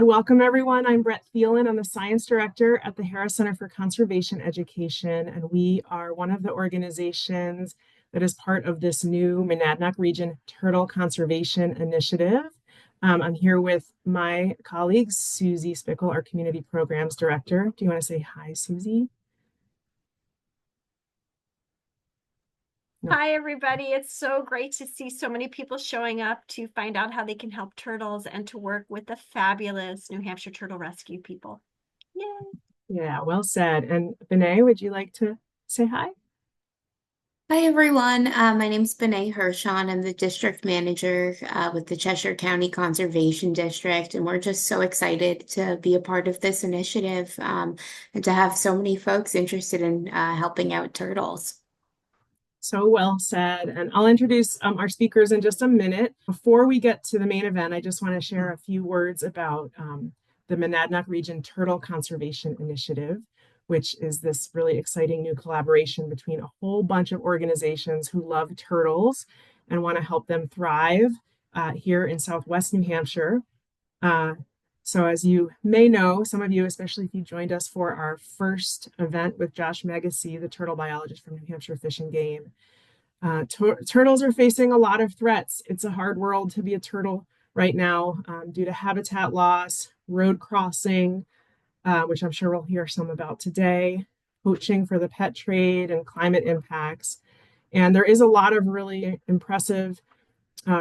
Welcome, everyone. I'm Brett Thielen. I'm the Science Director at the Harris Center for Conservation Education, and we are one of the organizations that is part of this new Monadnock Region Turtle Conservation Initiative. I'm here with my colleague, Susie Spickle, our Community Programs Director. Do you want to say hi, Susie? No. Hi, everybody. It's so great to see so many people showing up to find out how they can help turtles and to work with the fabulous New Hampshire Turtle Rescue people. Yay! Yeah, well said. And Benay, would you like to say hi? Hi everyone, my name's Benay Hershon. I'm the district manager with the Cheshire County Conservation District, and we're just so excited to be a part of this initiative and to have so many folks interested in helping out turtles. So well said. And I'll introduce our speakers in just a minute. Before we get to the main event, I just want to share a few words about the Monadnock Region Turtle Conservation Initiative, which is this really exciting new collaboration between a whole bunch of organizations who love turtles and want to help them thrive here in Southwest New Hampshire. So as you may know, some of you, especially if you joined us for our first event with Josh Megacy, the turtle biologist from New Hampshire Fish and Game, turtles are facing a lot of threats. It's a hard world to be a turtle right now due to habitat loss, road crossing, which I'm sure we'll hear some about today, poaching for the pet trade, and climate impacts. And there is a lot of really impressive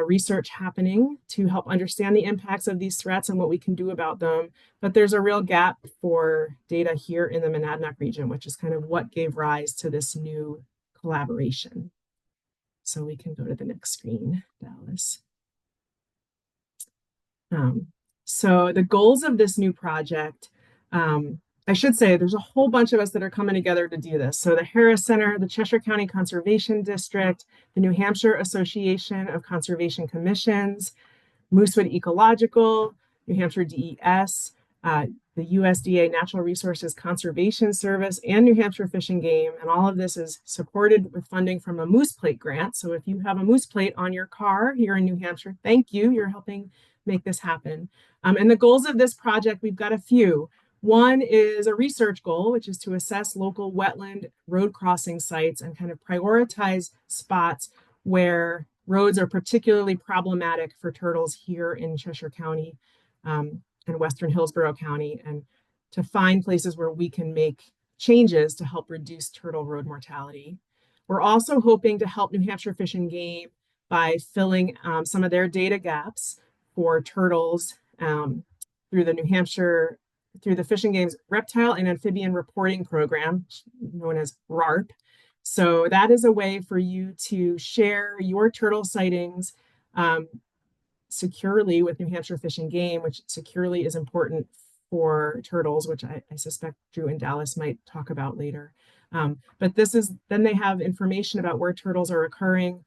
research happening to help understand the impacts of these threats and what we can do about them. But there's a real gap for data here in the Monadnock region, which is kind of what gave rise to this new collaboration. So we can go to the next screen, Dallas. So the goals of this new project, I should say there's a whole bunch of us that are coming together to do this. So the Harris Center, the Cheshire County Conservation District, the New Hampshire Association of Conservation Commissions, Moosewood Ecological, New Hampshire DES, the USDA Natural Resources Conservation Service, and New Hampshire Fish and Game. And all of this is supported with funding from a moose plate grant. So if you have a moose plate on your car here in New Hampshire, thank you. You're helping make this happen. And the goals of this project, we've got a few. One is a research goal, which is to assess local wetland road crossing sites and kind of prioritize spots where roads are particularly problematic for turtles here in Cheshire County and Western Hillsborough County, and to find places where we can make changes to help reduce turtle road mortality. We're also hoping to help New Hampshire Fish and Game by filling some of their data gaps for turtles through the Fish and Game's Reptile and Amphibian Reporting Program, known as RARP. So that is a way for you to share your turtle sightings securely with New Hampshire Fish and Game, which securely is important for turtles, which I suspect Drew and Dallas might talk about later. But then they have information about where turtles are occurring,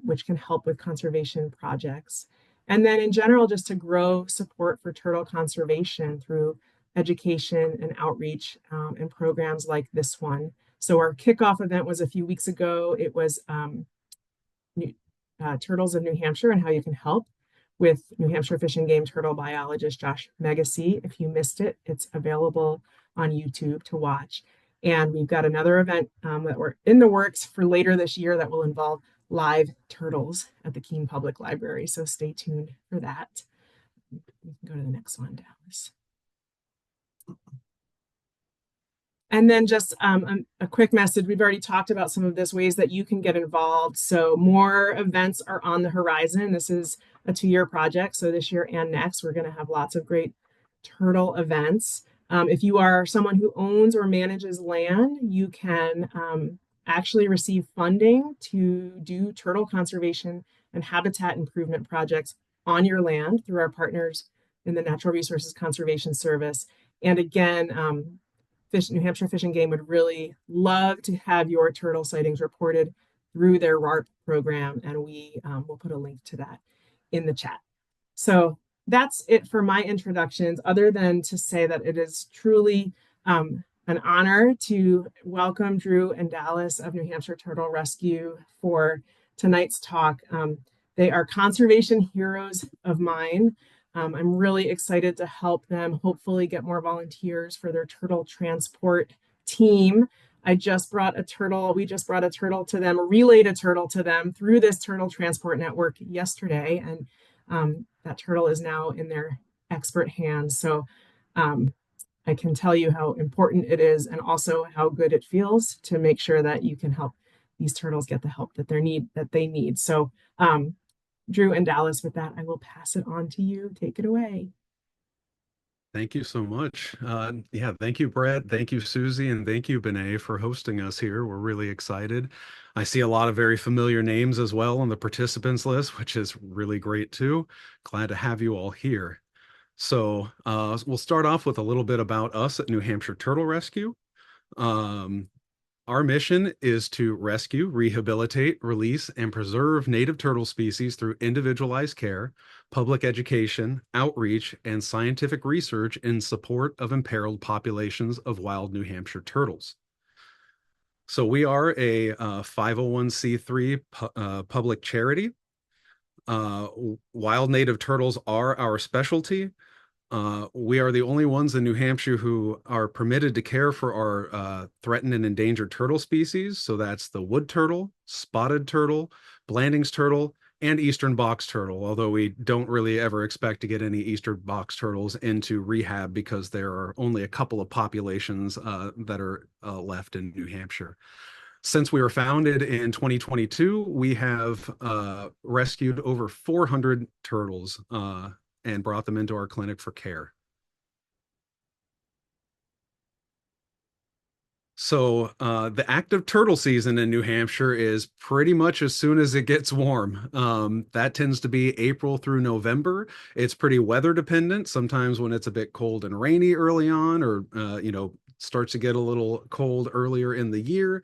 which can help with conservation projects. And then in general, just to grow support for turtle conservation through education and outreach and programs like this one. So our kickoff event was a few weeks ago. It was Turtles of New Hampshire and how you can help with New Hampshire Fish and Game turtle biologist Josh Megacy. If you missed it, it's available on YouTube to watch. And we've got another event that we're in the works for later this year that will involve live turtles at the Keene Public Library. So stay tuned for that. We can go to the next one, Dallas. And then just a quick message. We've already talked about some of this ways that you can get involved. So more events are on the horizon. This is a 2-year project. So this year and next, we're going to have lots of great turtle events. If you are someone who owns or manages land, you can actually receive funding to do turtle conservation and habitat improvement projects on your land through our partners in the Natural Resources Conservation Service. And again, New Hampshire Fish and Game would really love to have your turtle sightings reported through their RARP program, and we will put a link to that in the chat. So that's it for my introductions, other than to say that it is truly an honor to welcome Drew and Dallas of New Hampshire Turtle Rescue for tonight's talk. They are conservation heroes of mine. I'm really excited to help them hopefully get more volunteers for their turtle transport team. I just brought a turtle, we just brought a turtle to them, relayed a turtle to them through this turtle transport network yesterday. And that turtle is now in their expert hands. So um, I can tell you how important it is and also how good it feels to make sure that you can help these turtles get the help that they need. So Drew and Dallas, with that, I will pass it on to you. Take it away. Thank you so much. Yeah, thank you, Brett. Thank you, Susie, and thank you, Benet, for hosting us here. We're really excited. I see a lot of very familiar names as well on the participants list, which is really great too. Glad to have you all here. So we'll start off with a little bit about us at New Hampshire Turtle Rescue. Um, our mission is to rescue, rehabilitate, release, and preserve native turtle species through individualized care, public education, outreach, and scientific research in support of imperiled populations of wild New Hampshire turtles. So we are a 501c3 public charity. Wild native turtles are our specialty. We are the only ones in New Hampshire who are permitted to care for our threatened and endangered turtle species. So that's the wood turtle, spotted turtle, Blanding's turtle, and eastern box turtle, although we don't really ever expect to get any eastern box turtles into rehab because there are only a couple of populations that are left in New Hampshire. Since we were founded in 2022, we have rescued over 400 turtles and brought them into our clinic for care. So the active turtle season in New Hampshire is pretty much as soon as it gets warm. That tends to be April through November. It's pretty weather dependent. Sometimes when it's a bit cold and rainy early on, or starts to get a little cold earlier in the year,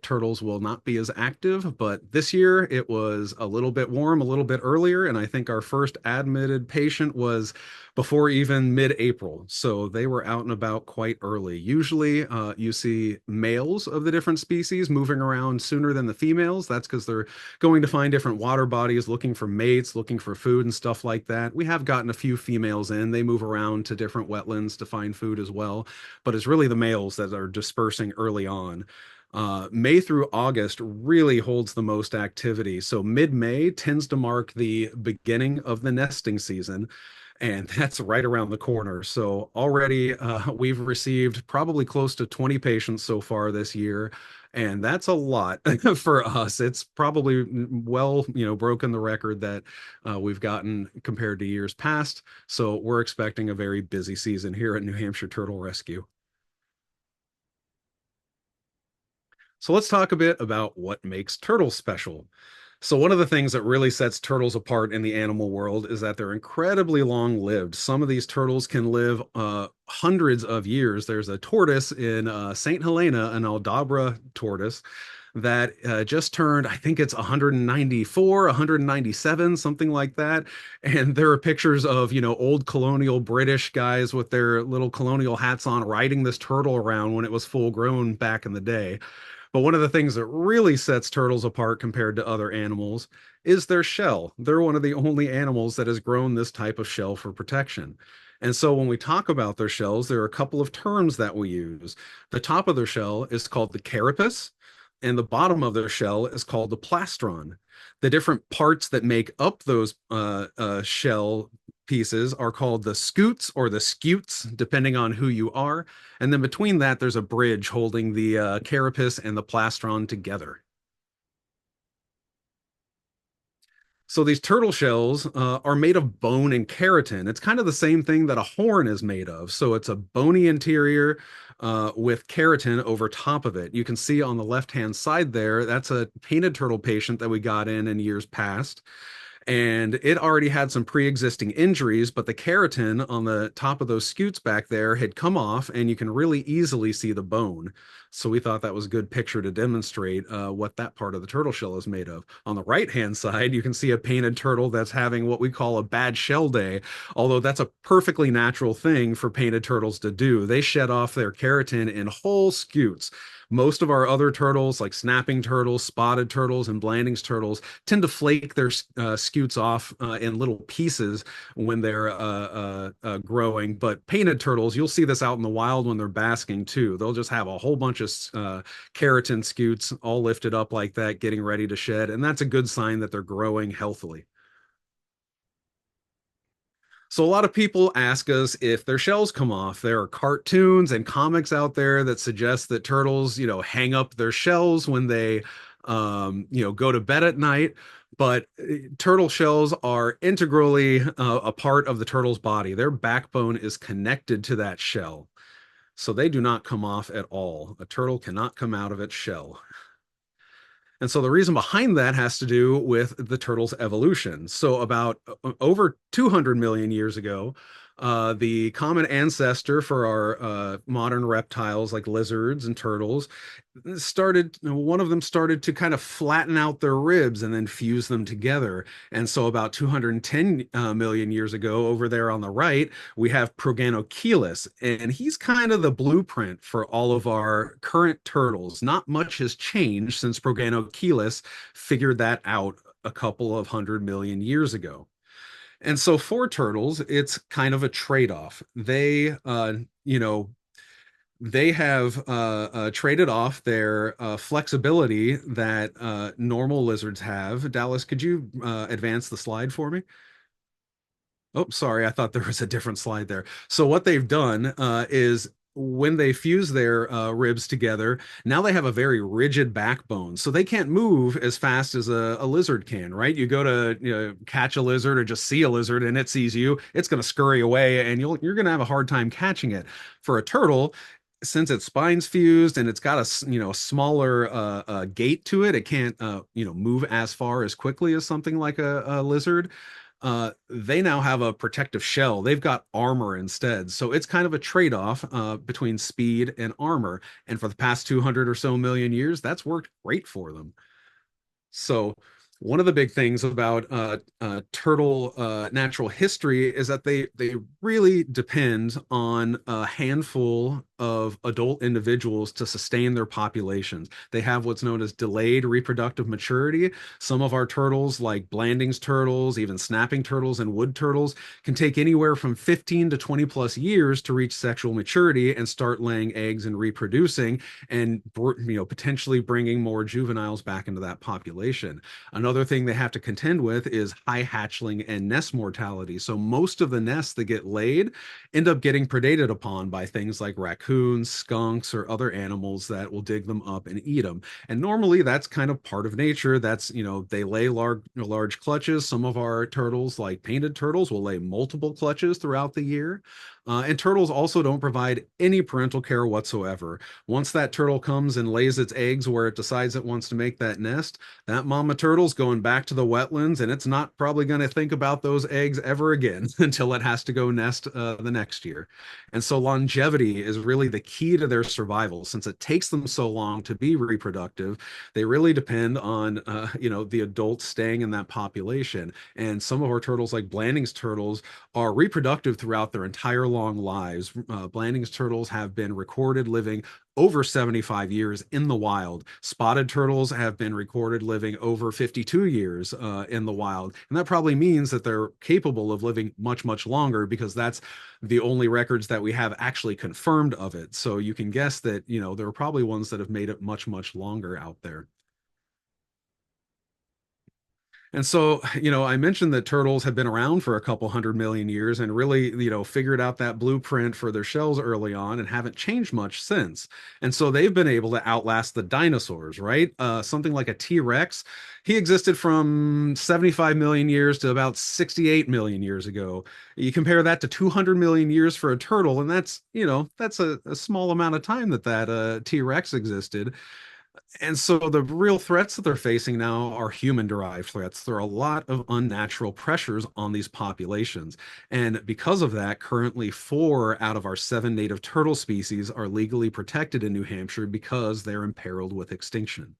turtles will not be as active. But this year it was a little bit warm, a little bit earlier, and I think our first admitted patient was before even mid-April. So they were out and about quite early. Usually you see males of the different species moving around sooner than the females. That's because they're going to find different water bodies, looking for mates, looking for food and stuff like that. We have gotten a few females in. They move around to different wetlands to find food as well. But it's really the males that are dispersing early on. May through August really holds the most activity. So mid-May tends to mark the beginning of the nesting season, and that's right around the corner. So already we've received probably close to 20 patients so far this year, and that's a lot for us. It's probably well, broken the record that we've gotten compared to years past. So we're expecting a very busy season here at New Hampshire Turtle Rescue. So let's talk a bit about what makes turtles special. So one of the things that really sets turtles apart in the animal world is that they're incredibly long-lived. Some of these turtles can live hundreds of years. There's a tortoise in St. Helena, an Aldabra tortoise, that just turned, I think it's 194, 197, something like that. And there are pictures of, old colonial British guys with their little colonial hats on riding this turtle around when it was full grown back in the day. But one of the things that really sets turtles apart compared to other animals is their shell. They're one of the only animals that has grown this type of shell for protection. And so when we talk about their shells, there are a couple of terms that we use. The top of their shell is called the carapace, and the bottom of their shell is called the plastron. The different parts that make up those shell pieces are called the scutes or the scutes, depending on who you are. And then between that, there's a bridge holding the carapace and the plastron together. So these turtle shells are made of bone and keratin. It's kind of the same thing that a horn is made of. So it's a bony interior with keratin over top of it. You can see on the left-hand side there, that's a painted turtle patient that we got in years past. And it already had some pre-existing injuries, but the keratin on the top of those scutes back there had come off, and you can really easily see the bone. So we thought that was a good picture to demonstrate what that part of the turtle shell is made of. On the right-hand side, you can see a painted turtle that's having what we call a bad shell day, although that's a perfectly natural thing for painted turtles to do. They shed off their keratin in whole scutes. Most of our other turtles, like snapping turtles, spotted turtles, and Blanding's turtles, tend to flake their scutes off in little pieces when they're growing. But painted turtles, you'll see this out in the wild when they're basking too. They'll just have a whole bunch of keratin scutes all lifted up like that, getting ready to shed. And that's a good sign that they're growing healthily. So a lot of people ask us if their shells come off. There are cartoons and comics out there that suggest that turtles, hang up their shells when they, go to bed at night. But turtle shells are integrally a part of the turtle's body. Their backbone is connected to that shell. So they do not come off at all. A turtle cannot come out of its shell. And so the reason behind that has to do with the turtle's evolution. So about over 200 million years ago, the common ancestor for our modern reptiles like lizards and turtles one of them started to kind of flatten out their ribs and then fuse them together. And so about 210 million years ago, over there on the right, we have Proganochelys, and he's kind of the blueprint for all of our current turtles. Not much has changed since Proganochelys figured that out a couple of 100 million years ago. And so for turtles, it's kind of a trade-off. They have traded off their flexibility that normal lizards have. Dallas, could you advance the slide for me? Oh, sorry, I thought there was a different slide there. So what they've done is when they fuse their ribs together, now they have a very rigid backbone. So they can't move as fast as a lizard can, right? You go to catch a lizard or just see a lizard and it sees you, it's going to scurry away and you're going to have a hard time catching it. For a turtle, since its spine's fused and it's got a smaller gait to it, it can't move as far as quickly as something like a lizard. They now have a protective shell. They've got armor instead. So it's kind of a trade-off between speed and armor. And for the past 200 or so million years, that's worked great for them. So one of the big things about turtle natural history is that they really depend on a handful of adult individuals to sustain their populations. They have what's known as delayed reproductive maturity. Some of our turtles, like Blanding's turtles, even snapping turtles and wood turtles, can take anywhere from 15 to 20 plus years to reach sexual maturity and start laying eggs and reproducing and potentially bringing more juveniles back into that population. Another thing they have to contend with is high hatchling and nest mortality. So most of the nests that get laid end up getting predated upon by things like raccoons, skunks, or other animals that will dig them up and eat them. And normally that's kind of part of nature. That's, they lay large clutches. Some of our turtles, like painted turtles, will lay multiple clutches throughout the year. And turtles also don't provide any parental care whatsoever. Once that turtle comes and lays its eggs where it decides it wants to make that nest, that mama turtle's going back to the wetlands, and it's not probably going to think about those eggs ever again until it has to go nest the next year. And so longevity is really the key to their survival. Since it takes them so long to be reproductive, they really depend on the adults staying in that population. And some of our turtles, like Blanding's turtles, are reproductive throughout their entire long lives. Blanding's turtles have been recorded living over 75 years in the wild. Spotted turtles have been recorded living over 52 years in the wild. And that probably means that they're capable of living much, much longer, because that's the only records that we have actually confirmed of it. So you can guess that, there are probably ones that have made it much, much longer out there. And so, I mentioned that turtles have been around for a couple 100 million years and really, figured out that blueprint for their shells early on and haven't changed much since. And so they've been able to outlast the dinosaurs, right? Something like a T-Rex, he existed from 75 million years to about 68 million years ago. You compare that to 200 million years for a turtle, and that's a small amount of time that T-Rex existed. And so the real threats that they're facing now are human-derived threats. There are a lot of unnatural pressures on these populations. And because of that, currently 4 out of our 7 native turtle species are legally protected in New Hampshire because they're imperiled with extinction.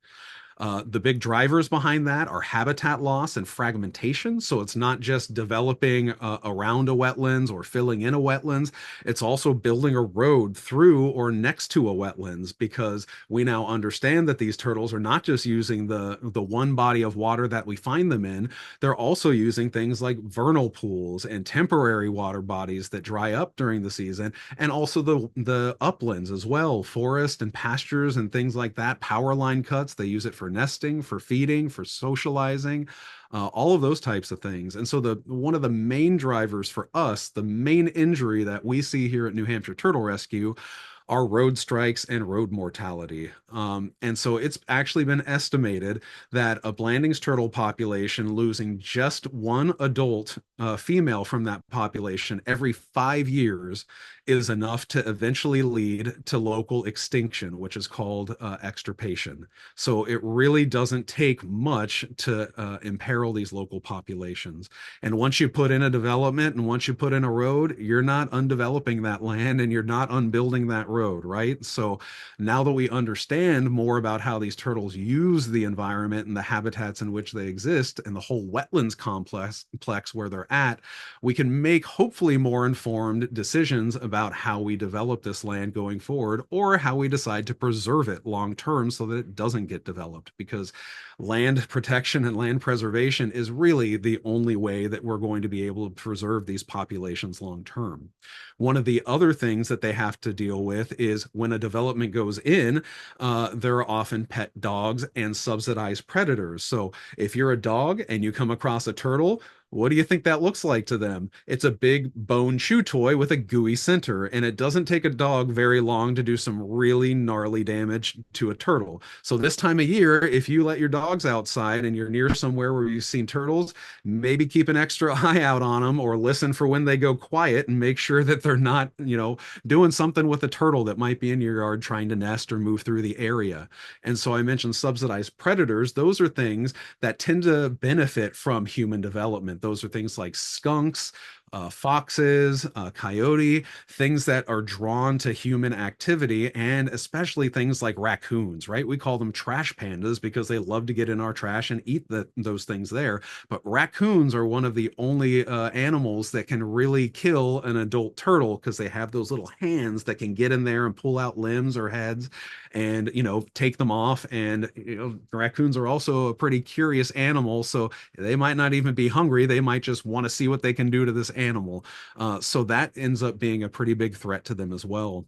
The big drivers behind that are habitat loss and fragmentation. So it's not just developing around a wetlands or filling in a wetlands. It's also building a road through or next to a wetlands, because we now understand that these turtles are not just using the one body of water that we find them in. They're also using things like vernal pools and temporary water bodies that dry up during the season, and also the uplands as well, forest and pastures and things like that, power line cuts. They use it for nesting, for feeding, for socializing, all of those types of things. And so the one of the main drivers for us, the main injury that we see here at New Hampshire Turtle Rescue, are road strikes and road mortality. And so it's actually been estimated that a Blanding's turtle population losing just one adult female from that population every 5 years is enough to eventually lead to local extinction, which is called extirpation. So it really doesn't take much to imperil these local populations. And once you put in a development and once you put in a road, you're not undeveloping that land and you're not unbuilding that road, right? So now that we understand more about how these turtles use the environment and the habitats in which they exist and the whole wetlands complex where they're at, we can make hopefully more informed decisions about how we develop this land going forward, or how we decide to preserve it long term so that it doesn't get developed, because land protection and land preservation is really the only way that we're going to be able to preserve these populations long term. One of the other things that they have to deal with is when a development goes in, there are often pet dogs and subsidized predators. So if you're a dog and you come across a turtle, what do you think that looks like to them? It's a big bone chew toy with a gooey center, and it doesn't take a dog very long to do some really gnarly damage to a turtle. So this time of year, if you let your dogs outside and you're near somewhere where you've seen turtles, maybe keep an extra eye out on them, or listen for when they go quiet and make sure that they're not, doing something with a turtle that might be in your yard trying to nest or move through the area. And so I mentioned subsidized predators. Those are things that tend to benefit from human development. Those are things like skunks, foxes, coyote, things that are drawn to human activity, and especially things like raccoons, right? We call them trash pandas because they love to get in our trash and eat those things there. But raccoons are one of the only animals that can really kill an adult turtle, because they have those little hands that can get in there and pull out limbs or heads and, take them off. And, raccoons are also a pretty curious animal. So they might not even be hungry. They might just want to see what they can do to this animal. So that ends up being a pretty big threat to them as well.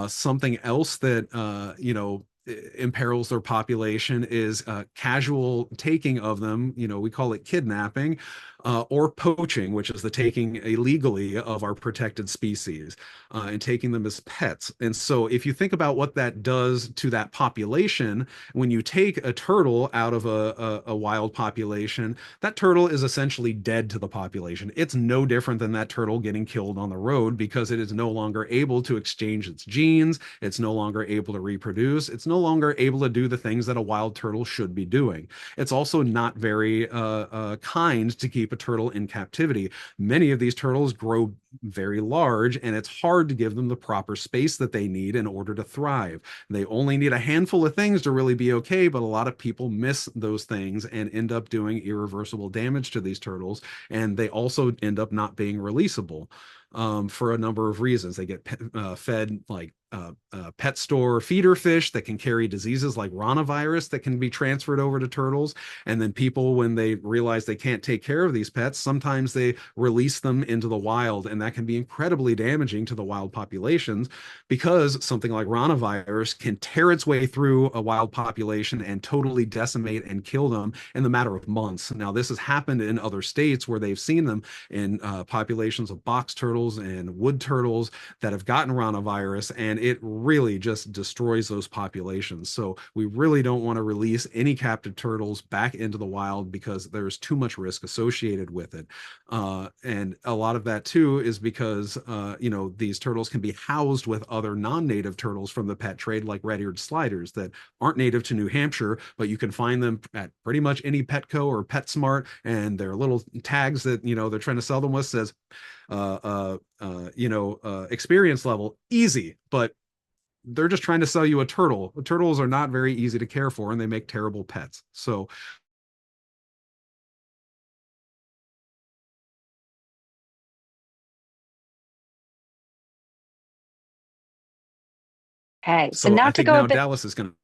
Something else that, imperils their population is casual taking of them. We call it kidnapping, or poaching, which is the taking illegally of our protected species, and taking them as pets. And so if you think about what that does to that population, when you take a turtle out of a wild population, that turtle is essentially dead to the population. It's no different than that turtle getting killed on the road, because it is no longer able to exchange its genes. It's no longer able to reproduce. It's no longer able to do the things that a wild turtle should be doing. It's also not very kind to keep a turtle in captivity. Many of these turtles grow very large, and it's hard to give them the proper space that they need in order to thrive. They only need a handful of things to really be okay, but a lot of people miss those things and end up doing irreversible damage to these turtles. And they also end up not being releasable. For a number of reasons. They get fed like pet store feeder fish that can carry diseases like ranavirus that can be transferred over to turtles. And then people, when they realize they can't take care of these pets, sometimes they release them into the wild, and that can be incredibly damaging to the wild populations, because something like ranavirus can tear its way through a wild population and totally decimate and kill them in the matter of months. Now, this has happened in other states where they've seen them in populations of box turtles and wood turtles that have gotten ranavirus, and it really just destroys those populations. So we really don't want to release any captive turtles back into the wild, because there's too much risk associated with it. And a lot of that too is because these turtles can be housed with other non-native turtles from the pet trade, like red-eared sliders that aren't native to New Hampshire, but you can find them at pretty much any Petco or PetSmart, and their little tags that they're trying to sell them with says experience level easy, but they're just trying to sell you a turtle. Turtles are not very easy to care for, and they make terrible pets. So Okay, so so now I to think go a now bit. Dallas is going to.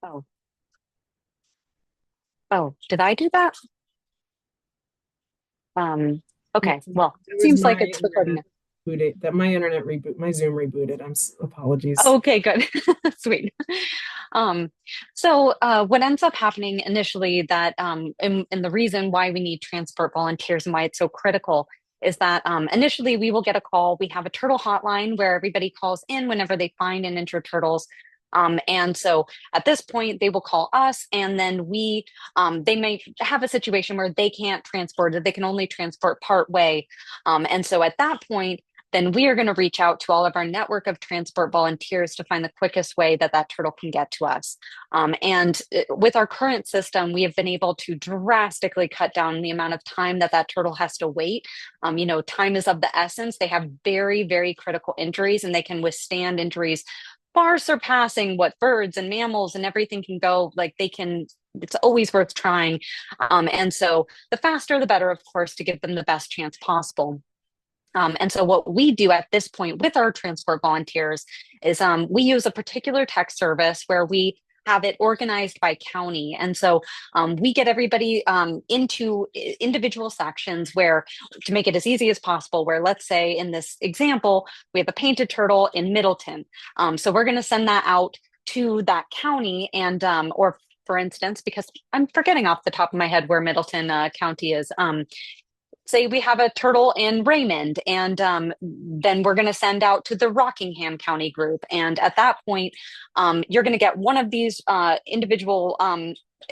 Oh, oh, did I do that? Um, okay, well, It was seems my like it's recording internet now. booted, that my internet reboot, my Zoom rebooted. Apologies. Okay, good. Sweet. Um, what ends up happening initially that and the reason why we need transport volunteers and why it's so critical is that initially we will get a call. We have a turtle hotline where everybody calls in whenever they find and injure turtles. And so at this point, they will call us, and then they may have a situation where they can't transport it. They can only transport part way. And so at that point, then we are going to reach out to all of our network of transport volunteers to find the quickest way that that turtle can get to us. And with our current system, we have been able to drastically cut down the amount of time that that turtle has to wait. Time is of the essence. They have very, very critical injuries, and they can withstand injuries far surpassing what birds and mammals and everything can go. Like they can, it's always worth trying. And so the faster, the better, of course, to give them the best chance possible. And so what we do at this point with our transport volunteers is we use a particular tech service where we have it organized by county. And so we get everybody into individual sections where, to make it as easy as possible, where let's say in this example, we have a painted turtle in Middleton. So we're going to send that out to that county and, or for instance, because I'm forgetting off the top of my head where Middleton County is. Say we have a turtle in Raymond, and then we're going to send out to the Rockingham County group. And at that point, you're going to get one of these individual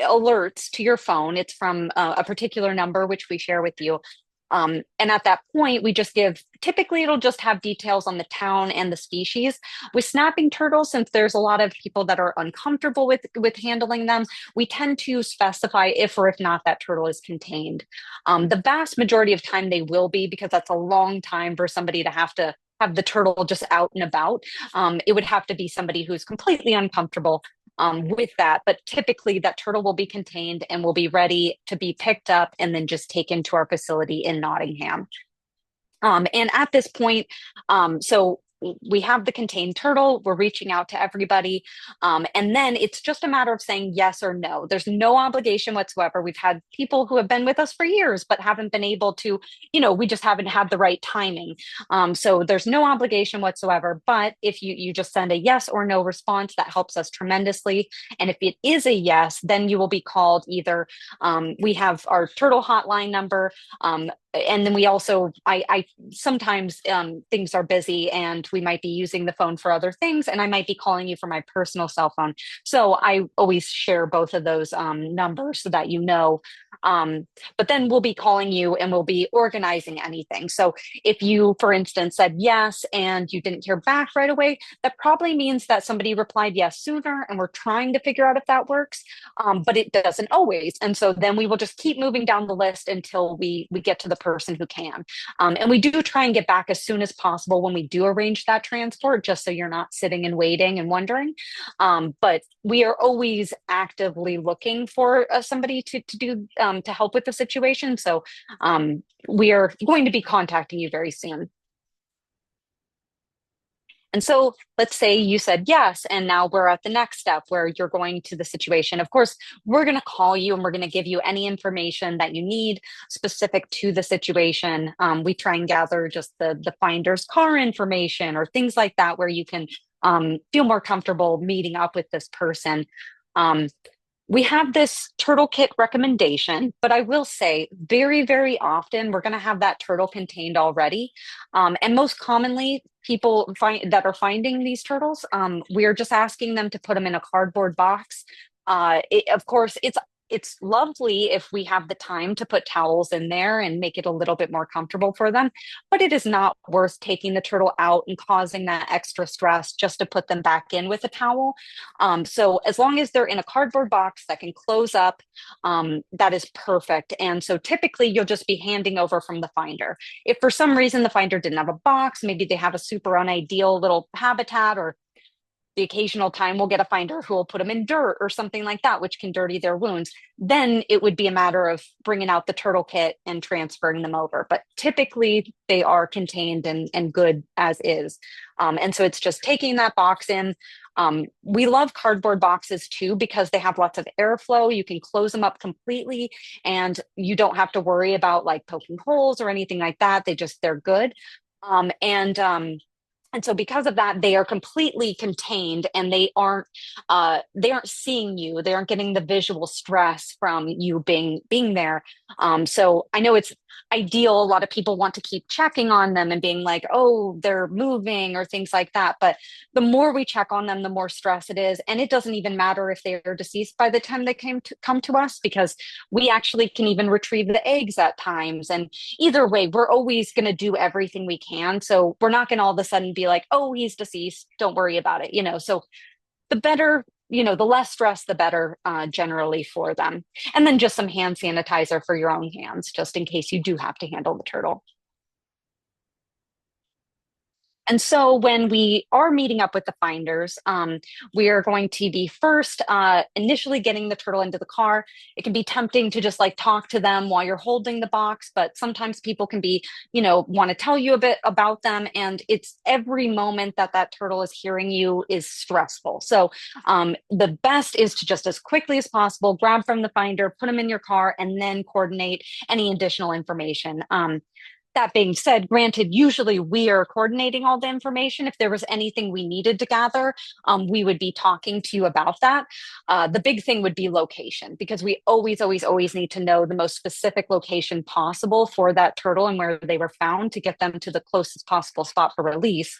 alerts to your phone. It's from a particular number, which we share with you. And at that point, we just typically it'll just have details on the town and the species. With snapping turtles, since there's a lot of people that are uncomfortable with handling them, we tend to specify if or if not that turtle is contained. The vast majority of time they will be, because that's a long time for somebody to have the turtle just out and about. It would have to be somebody who's completely uncomfortable with that. But typically that turtle will be contained and will be ready to be picked up and then just taken to our facility in Nottingham. And at this point, so we have the contained turtle, we're reaching out to everybody. And then it's just a matter of saying yes or no. There's no obligation whatsoever. We've had people who have been with us for years, but haven't been able to, we just haven't had the right timing. So there's no obligation whatsoever. But if you just send a yes or no response, that helps us tremendously. And if it is a yes, then you will be called either, we have our turtle hotline number, and then we also, I sometimes things are busy and we might be using the phone for other things, and I might be calling you from my personal cell phone. So I always share both of those numbers so that you know. But then we'll be calling you and we'll be organizing anything. So if you, for instance, said yes and you didn't hear back right away, that probably means that somebody replied yes sooner, and we're trying to figure out if that works. But it doesn't always. And so then we will just keep moving down the list until we get to the person who can. And we do try and get back as soon as possible when we do arrange that transport, just so you're not sitting and waiting and wondering. But we are always actively looking for somebody to do to help with the situation. So we are going to be contacting you very soon. And so let's say you said yes, and now we're at the next step where you're going to the situation. Of course, we're going to call you and we're going to give you any information that you need specific to the situation. We try and gather just the finder's car information or things like that, where you can feel more comfortable meeting up with this person. We have this turtle kit recommendation, but I will say very, very often we're going to have that turtle contained already. And most commonly, people that are finding these turtles, we are just asking them to put them in a cardboard box. Of course, it's lovely if we have the time to put towels in there and make it a little bit more comfortable for them, but it is not worth taking the turtle out and causing that extra stress just to put them back in with a towel. So as long as they're in a cardboard box that can close up, that is perfect. And so typically you'll just be handing over from the finder. If for some reason the finder didn't have a box, maybe they have a super unideal little habitat, or the occasional time we'll get a finder who will put them in dirt or something like that, which can dirty their wounds. Then it would be a matter of bringing out the turtle kit and transferring them over. But typically they are contained and good as is. And so it's just taking that box in. We love cardboard boxes too, because they have lots of airflow. You can close them up completely and you don't have to worry about like poking holes or anything like that. They're good. And so because of that, they are completely contained and they aren't seeing you. They aren't getting the visual stress from you being there. So I know it's ideal. A lot of people want to keep checking on them and being like, oh, they're moving or things like that. But the more we check on them, the more stress it is. And it doesn't even matter if they are deceased by the time they come to us, because we actually can even retrieve the eggs at times. And either way, we're always going to do everything we can. So we're not going to all of a sudden be like, oh, he's deceased, don't worry about it. So the better, the less stress, the better, generally for them. And then just some hand sanitizer for your own hands, just in case you do have to handle the turtle. And so when we are meeting up with the finders, we are going to be first initially getting the turtle into the car. It can be tempting to just like talk to them while you're holding the box, but sometimes people can be, want to tell you a bit about them. And it's every moment that turtle is hearing you is stressful. So the best is to just as quickly as possible, grab from the finder, put them in your car, and then coordinate any additional information. That being said, granted, usually we are coordinating all the information. If there was anything we needed to gather, we would be talking to you about that. The big thing would be location, because we always, always, always need to know the most specific location possible for that turtle and where they were found to get them to the closest possible spot for release.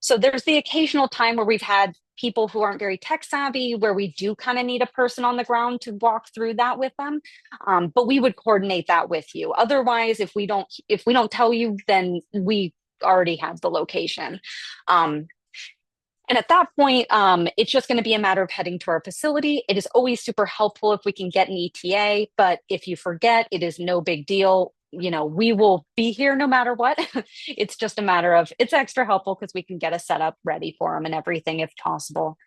So there's the occasional time where we've had people who aren't very tech savvy, where we do kind of need a person on the ground to walk through that with them. But we would coordinate that with you. Otherwise, if we don't tell you, then we already have the location. And at that point, it's just going to be a matter of heading to our facility. It is always super helpful if we can get an ETA, but if you forget, it is no big deal. We will be here no matter what. It's just a matter of, it's extra helpful because we can get a setup ready for them and everything if possible.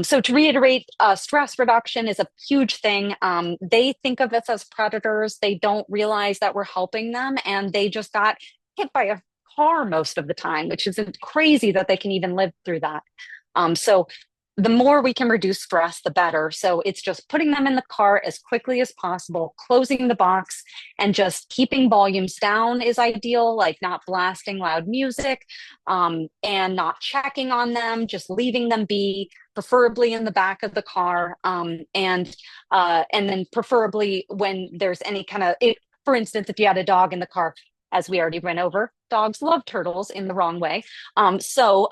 So to reiterate, stress reduction is a huge thing. They think of us as predators. They don't realize that we're helping them, and they just got hit by a car most of the time, which is crazy that they can even live through that. So the more we can reduce stress, the better. So it's just putting them in the car as quickly as possible, closing the box, and just keeping volumes down is ideal, like not blasting loud music, and not checking on them, just leaving them be, preferably in the back of the car. And then preferably when there's any kind of, for instance, if you had a dog in the car, as we already went over, dogs love turtles in the wrong way. So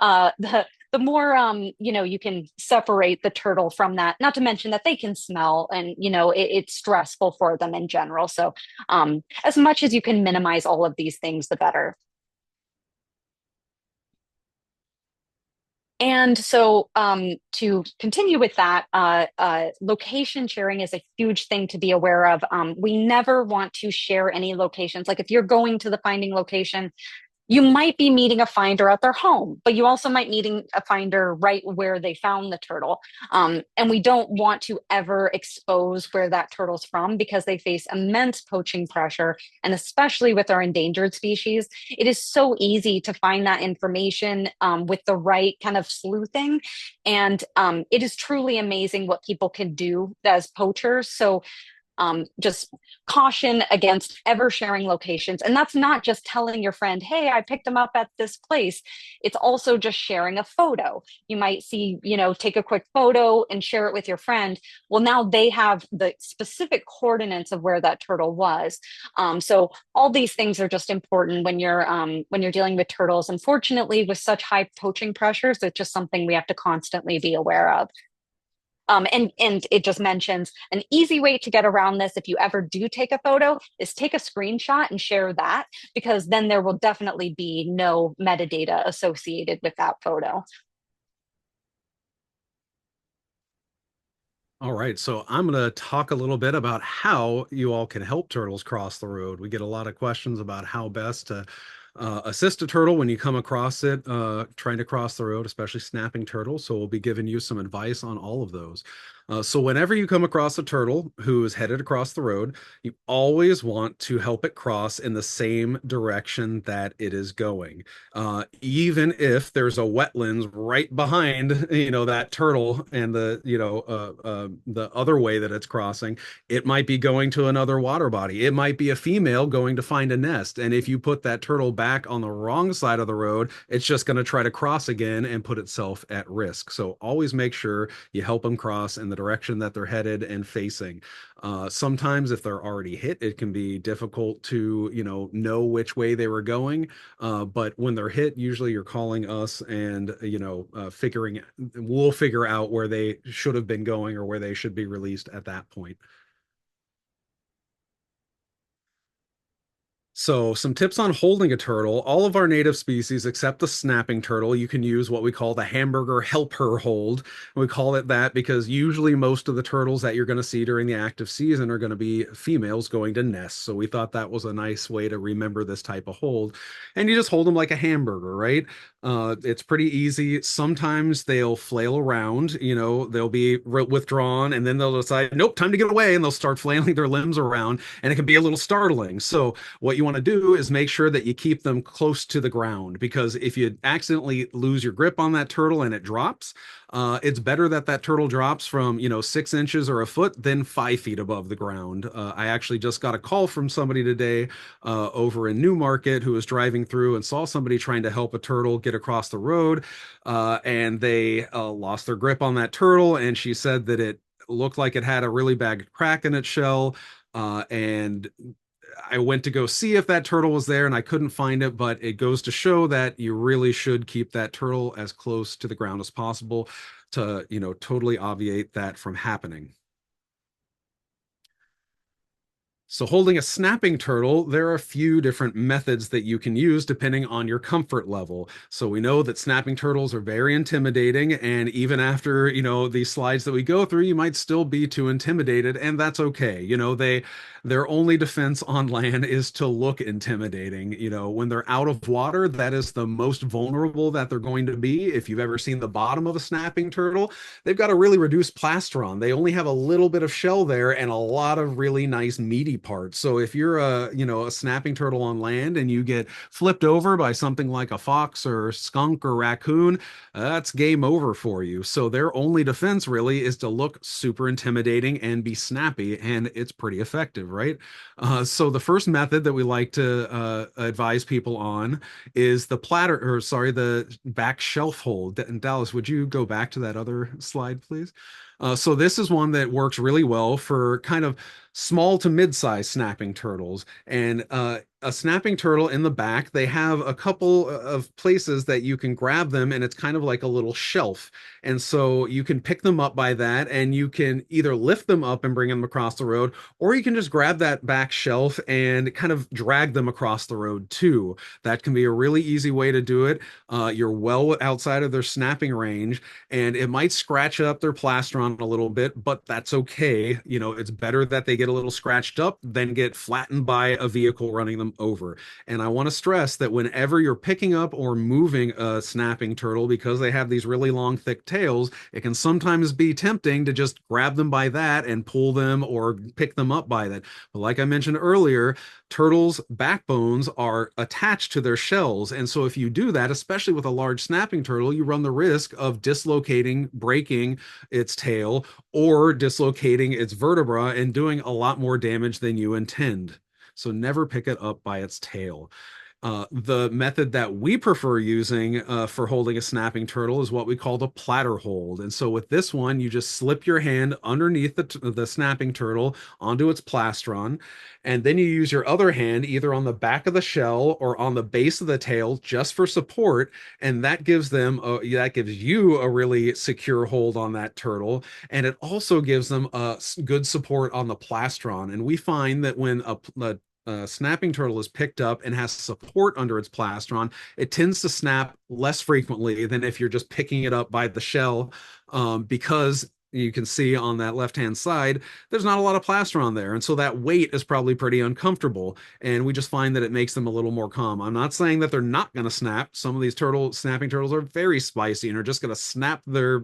the more you can separate the turtle from that, not to mention that they can smell, and it's stressful for them in general. So as much as you can minimize all of these things, the better. And so to continue with that, location sharing is a huge thing to be aware of. We never want to share any locations. Like if you're going to the finding location, you might be meeting a finder at their home, but you also might meeting a finder right where they found the turtle. And we don't want to ever expose where that turtle's from, because they face immense poaching pressure. And especially with our endangered species, it is so easy to find that information with the right kind of sleuthing. And it is truly amazing what people can do as poachers. So just caution against ever sharing locations. And that's not just telling your friend, hey, I picked them up at this place. It's also just sharing a photo. You might see, take a quick photo and share it with your friend. Well, now they have the specific coordinates of where that turtle was. So all these things are just important when you're dealing with turtles. Unfortunately, with such high poaching pressures, it's just something we have to constantly be aware of. And it just mentions an easy way to get around this, if you ever do take a photo, is take a screenshot and share that, because then there will definitely be no metadata associated with that photo. All right, so I'm going to talk a little bit about how you all can help turtles cross the road. We get a lot of questions about how best to assist a turtle when you come across it, trying to cross the road, especially snapping turtles. So we'll be giving you some advice on all of those. So whenever you come across a turtle who is headed across the road, you always want to help it cross in the same direction that it is going. Even if there's a wetlands right behind, that turtle and the other way that it's crossing, it might be going to another water body. It might be a female going to find a nest. And if you put that turtle back on the wrong side of the road, it's just going to try to cross again and put itself at risk. So always make sure you help them cross in the direction that they're headed and facing. Sometimes if they're already hit, it can be difficult to, know which way they were going. But when they're hit, usually you're calling us and, we'll figure out where they should have been going or where they should be released at that point. So some tips on holding a turtle. All of our native species, except the snapping turtle, you can use what we call the hamburger helper hold. We call it that because usually most of the turtles that you're going to see during the active season are going to be females going to nests. So we thought that was a nice way to remember this type of hold. And you just hold them like a hamburger, right? It's pretty easy. Sometimes they'll flail around, they'll be withdrawn and then they'll decide, nope, time to get away. And they'll start flailing their limbs around and it can be a little startling. So what you want to do is make sure that you keep them close to the ground, because if you accidentally lose your grip on that turtle and it drops, it's better that that turtle drops from 6 inches or a foot than 5 feet above the ground. I actually just got a call from somebody today over in Newmarket who was driving through and saw somebody trying to help a turtle get across the road, and they lost their grip on that turtle, and she said that it looked like it had a really bad crack in its shell, and I went to go see if that turtle was there and I couldn't find it, but it goes to show that you really should keep that turtle as close to the ground as possible to, totally obviate that from happening. So holding a snapping turtle, there are a few different methods that you can use depending on your comfort level. So we know that snapping turtles are very intimidating, and even after, these slides that we go through, you might still be too intimidated, and that's okay. Their only defense on land is to look intimidating. When they're out of water, that is the most vulnerable that they're going to be. If you've ever seen the bottom of a snapping turtle, they've got a really reduced plastron. They only have a little bit of shell there and a lot of really nice meaty parts. So if you're a snapping turtle on land and you get flipped over by something like a fox or skunk or raccoon, that's game over for you. So their only defense really is to look super intimidating and be snappy, and it's pretty effective, right? So the first method that we like to advise people on is the back shelf hold. And Dallas, would you go back to that other slide, please? So this is one that works really well for kind of small to mid-sized snapping turtles. And a snapping turtle in the back, they have a couple of places that you can grab them, and it's kind of like a little shelf. And so you can pick them up by that, and you can either lift them up and bring them across the road, or you can just grab that back shelf and kind of drag them across the road too. That can be a really easy way to do it. You're well outside of their snapping range, and it might scratch up their plastron a little bit, but that's okay. It's better that they get a little scratched up than get flattened by a vehicle running them over. And I want to stress that whenever you're picking up or moving a snapping turtle, because they have these really long, thick tails, it can sometimes be tempting to just grab them by that and pull them or pick them up by that. But like I mentioned earlier, turtles' backbones are attached to their shells. And so if you do that, especially with a large snapping turtle, you run the risk of dislocating, breaking its tail, or dislocating its vertebra and doing a lot more damage than you intend. So never pick it up by its tail. The method that we prefer using for holding a snapping turtle is what we call the platter hold. And so with this one, you just slip your hand underneath the snapping turtle onto its plastron, and then you use your other hand either on the back of the shell or on the base of the tail just for support, and that gives you a really secure hold on that turtle, and it also gives them a good support on the plastron. And we find that when a snapping turtle is picked up and has support under its plastron, it tends to snap less frequently than if you're just picking it up by the shell, because you can see on that left-hand side, there's not a lot of plaster on there. And so that weight is probably pretty uncomfortable. And we just find that it makes them a little more calm. I'm not saying that they're not going to snap. Some of these snapping turtles are very spicy and are just going to snap their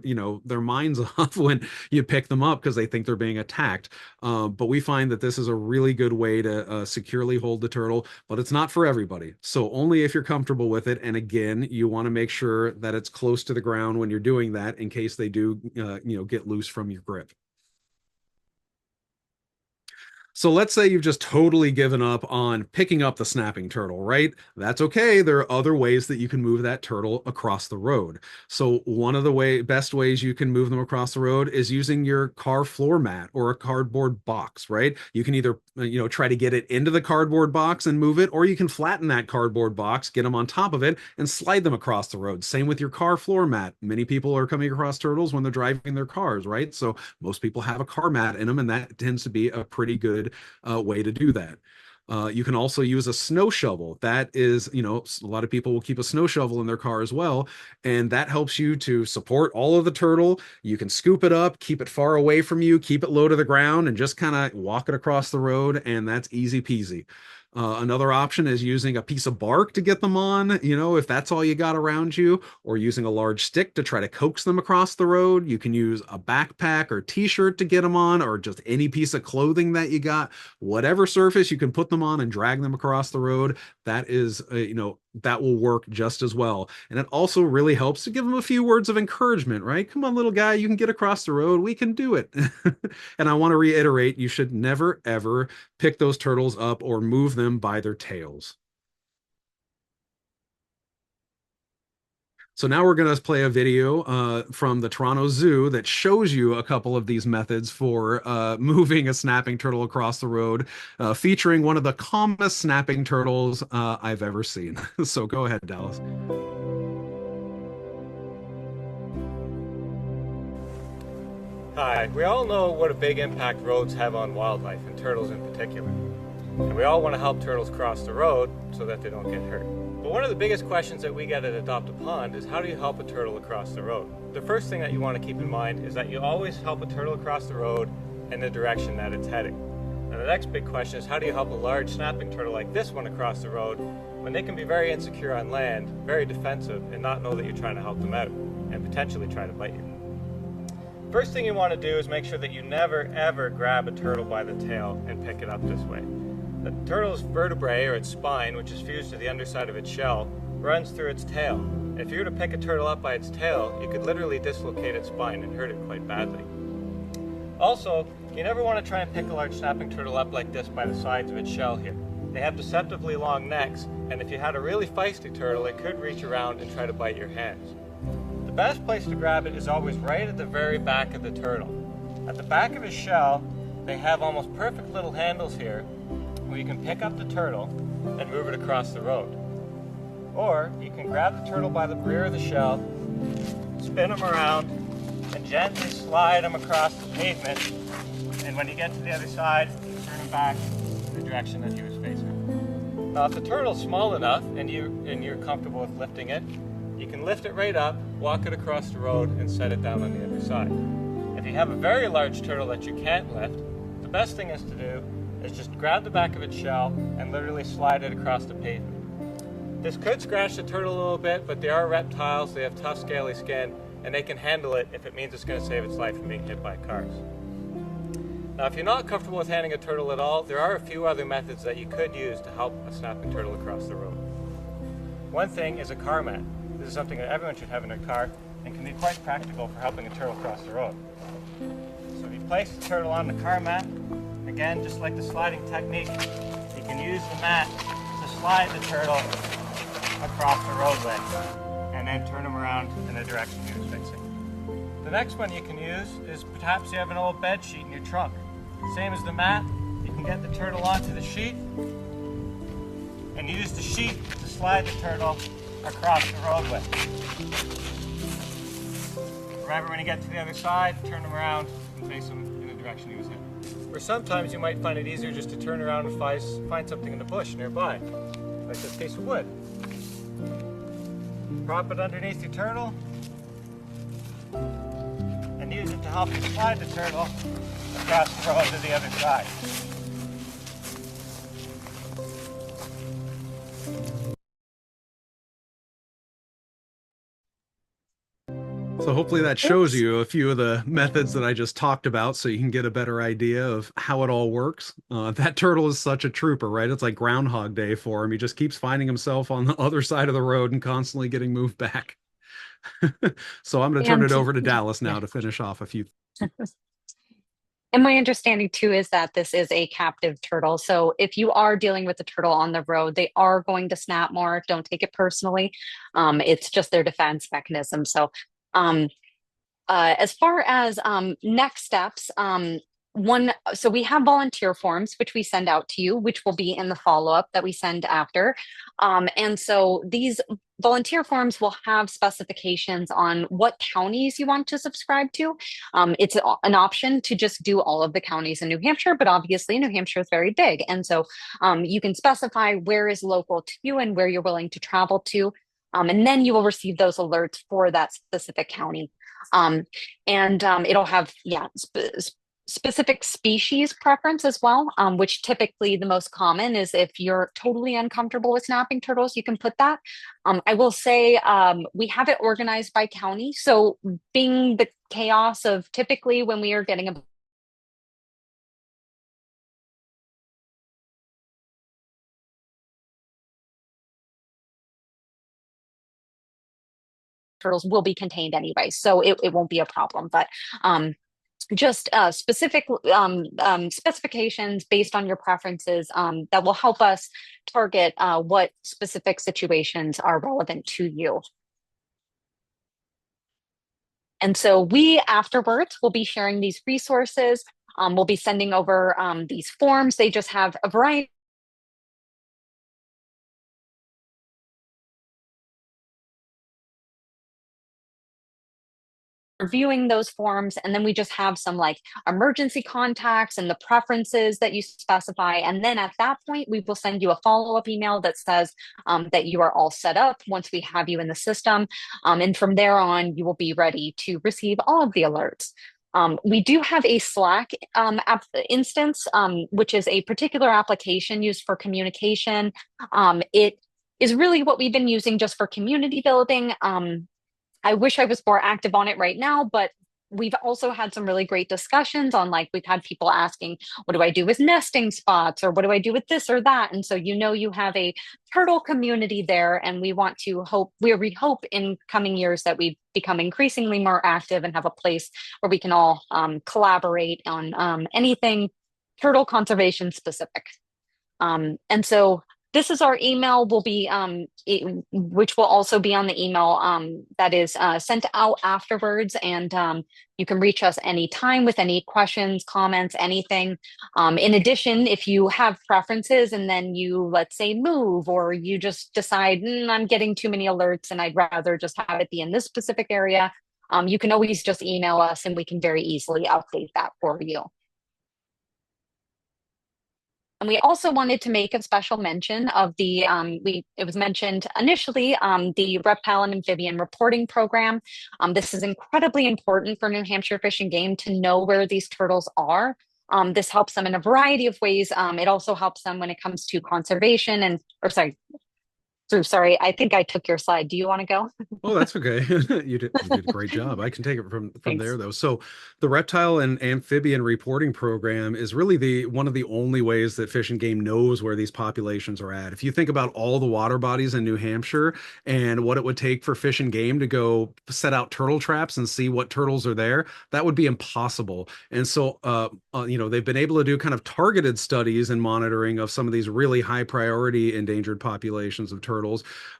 minds off when you pick them up because they think they're being attacked. But we find that this is a really good way to securely hold the turtle, but it's not for everybody. So only if you're comfortable with it. And again, you want to make sure that it's close to the ground when you're doing that in case they do, get loose from your grip. So let's say you've just totally given up on picking up the snapping turtle, right? That's okay. There are other ways that you can move that turtle across the road. So one of the best ways you can move them across the road is using your car floor mat or a cardboard box, right? You can either, try to get it into the cardboard box and move it, or you can flatten that cardboard box, get them on top of it, and slide them across the road. Same with your car floor mat. Many people are coming across turtles when they're driving their cars, right? So most people have a car mat in them, and that tends to be a pretty good way to do that. You can also use a snow shovel. That is, a lot of people will keep a snow shovel in their car as well. And that helps you to support all of the turtle. You can scoop it up, keep it far away from you, keep it low to the ground, and just kind of walk it across the road. And that's easy peasy. Another option is using a piece of bark to get them on, if that's all you got around you, or using a large stick to try to coax them across the road. You can use a backpack or t-shirt to get them on, or just any piece of clothing that you got. Whatever surface you can put them on and drag them across the road, that is, that will work just as well. And it also really helps to give them a few words of encouragement, right? Come on, little guy, you can get across the road. We can do it. And I want to reiterate, you should never, ever pick those turtles up or move them by their tails. So now we're going to play a video from the Toronto Zoo that shows you a couple of these methods for moving a snapping turtle across the road, featuring one of the calmest snapping turtles I've ever seen. So go ahead, Dallas. Hi, we all know what a big impact roads have on wildlife, and turtles in particular. And we all want to help turtles cross the road so that they don't get hurt. But one of the biggest questions that we get at Adopt a Pond is, how do you help a turtle across the road? The first thing that you want to keep in mind is that you always help a turtle across the road in the direction that it's heading. And the next big question is, how do you help a large snapping turtle like this one across the road when they can be very insecure on land, very defensive, and not know that you're trying to help them out and potentially try to bite you? First thing you want to do is make sure that you never ever grab a turtle by the tail and pick it up this way. The turtle's vertebrae, or its spine, which is fused to the underside of its shell, runs through its tail. If you were to pick a turtle up by its tail, you could literally dislocate its spine and hurt it quite badly. Also, you never want to try and pick a large snapping turtle up like this by the sides of its shell here. They have deceptively long necks, and if you had a really feisty turtle, it could reach around and try to bite your hands. The best place to grab it is always right at the very back of the turtle. At the back of his shell, they have almost perfect little handles here where you can pick up the turtle and move it across the road. Or you can grab the turtle by the rear of the shell, spin him around, and gently slide him across the pavement. And when you get to the other side, turn him back in the direction that he was facing. Now, if the turtle's small enough and you're comfortable with lifting it, you can lift it right up, walk it across the road, and set it down on the other side. If you have a very large turtle that you can't lift, the best thing is to do is just grab the back of its shell and literally slide it across the pavement. This could scratch the turtle a little bit, but they are reptiles, they have tough scaly skin, and they can handle it if it means it's going to save its life from being hit by cars. Now, if you're not comfortable with handling a turtle at all, there are a few other methods that you could use to help a snapping turtle across the road. One thing is a car mat. This is something that everyone should have in their car and can be quite practical for helping a turtle cross the road. So if you place the turtle on the car mat, again, just like the sliding technique, you can use the mat to slide the turtle across the roadway and then turn him around in the direction he was facing. The next one you can use is perhaps you have an old bed sheet in your trunk. Same as the mat, you can get the turtle onto the sheet and use the sheet to slide the turtle across the roadway. Remember, when you get to the other side, turn him around and face him in the direction he was in. Or sometimes you might find it easier just to turn around and find something in the bush nearby, like this piece of wood. Prop it underneath your turtle and use use it to help you slide the turtle across the road to the other side. So hopefully that shows you a few of the methods that I just talked about so you can get a better idea of how it all works. That turtle is such a trooper, right? It's like Groundhog Day for him. He just keeps finding himself on the other side of the road and constantly getting moved back. So I'm going to turn it over to Dallas now to finish off a few. And my understanding too is that this is a captive turtle. So if you are dealing with a turtle on the road, they are going to snap more. Don't take it personally. It's just their defense mechanism. So um, as far as next steps, so we have volunteer forms, which we send out to you, which will be in the follow-up that we send after. And so these volunteer forms will have specifications on what counties you want to subscribe to. It's an option to just do all of the counties in New Hampshire, but obviously New Hampshire is very big. And so you can specify where is local to you and where you're willing to travel to. And then you will receive those alerts for that specific county. It'll have, specific species preference as well, which typically the most common is if you're totally uncomfortable with snapping turtles, you can put that. I will say we have it organized by county. So being the chaos of typically when we are getting a turtles will be contained anyway, so it won't be a problem. But just specific specifications based on your preferences that will help us target what specific situations are relevant to you. And so we afterwards will be sharing these resources. We'll be sending over these forms. They just have a variety reviewing those forms, and then we just have some like emergency contacts and the preferences that you specify, and then at that point we will send you a follow-up email that says that you are all set up once we have you in the system, and from there on you will be ready to receive all of the alerts. We do have a Slack instance, which is a particular application used for communication. It is really what we've been using just for community building. I wish I was more active on it right now, but we've also had some really great discussions on, like, we've had people asking, what do I do with nesting spots, or what do I do with this or that? And so, you have a turtle community there, and we hope in coming years that we become increasingly more active and have a place where we can all collaborate on anything turtle conservation specific. And so this is our email, which will also be on the email that is sent out afterwards. And you can reach us anytime with any questions, comments, anything. In addition, if you have preferences and then you, let's say, move, or you just decide, I'm getting too many alerts and I'd rather just have it be in this specific area, you can always just email us and we can very easily update that for you. And we also wanted to make a special mention of it was mentioned initially, the reptile and amphibian reporting program. This is incredibly important for New Hampshire Fish and Game to know where these turtles are. This helps them in a variety of ways. It also helps them when it comes to conservation sorry, I think I took your slide. Do you want to go? Oh, that's okay. You did a great job. I can take it from there, though. So the reptile and amphibian reporting program is really one of the only ways that Fish and Game knows where these populations are at. If you think about all the water bodies in New Hampshire and what it would take for Fish and Game to go set out turtle traps and see what turtles are there, that would be impossible. And so, they've been able to do kind of targeted studies and monitoring of some of these really high priority endangered populations of turtles.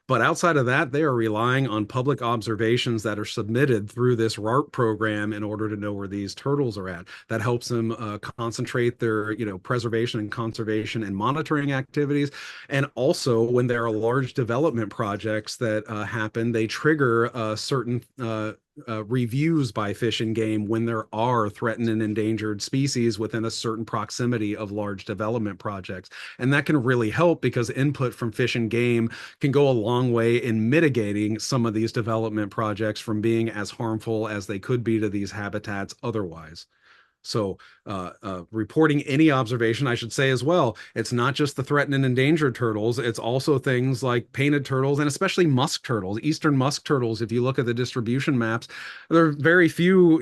But outside of that, they are relying on public observations that are submitted through this RARP program in order to know where these turtles are at. That helps them concentrate their, preservation and conservation and monitoring activities. And also, when there are large development projects that happen, they trigger certain reviews by Fish and Game when there are threatened and endangered species within a certain proximity of large development projects. And that can really help because input from Fish and Game can go a long way in mitigating some of these development projects from being as harmful as they could be to these habitats otherwise. So reporting any observation, I should say as well, it's not just the threatened and endangered turtles, it's also things like painted turtles and especially musk turtles, eastern musk turtles. If you look at the distribution maps, there are very few,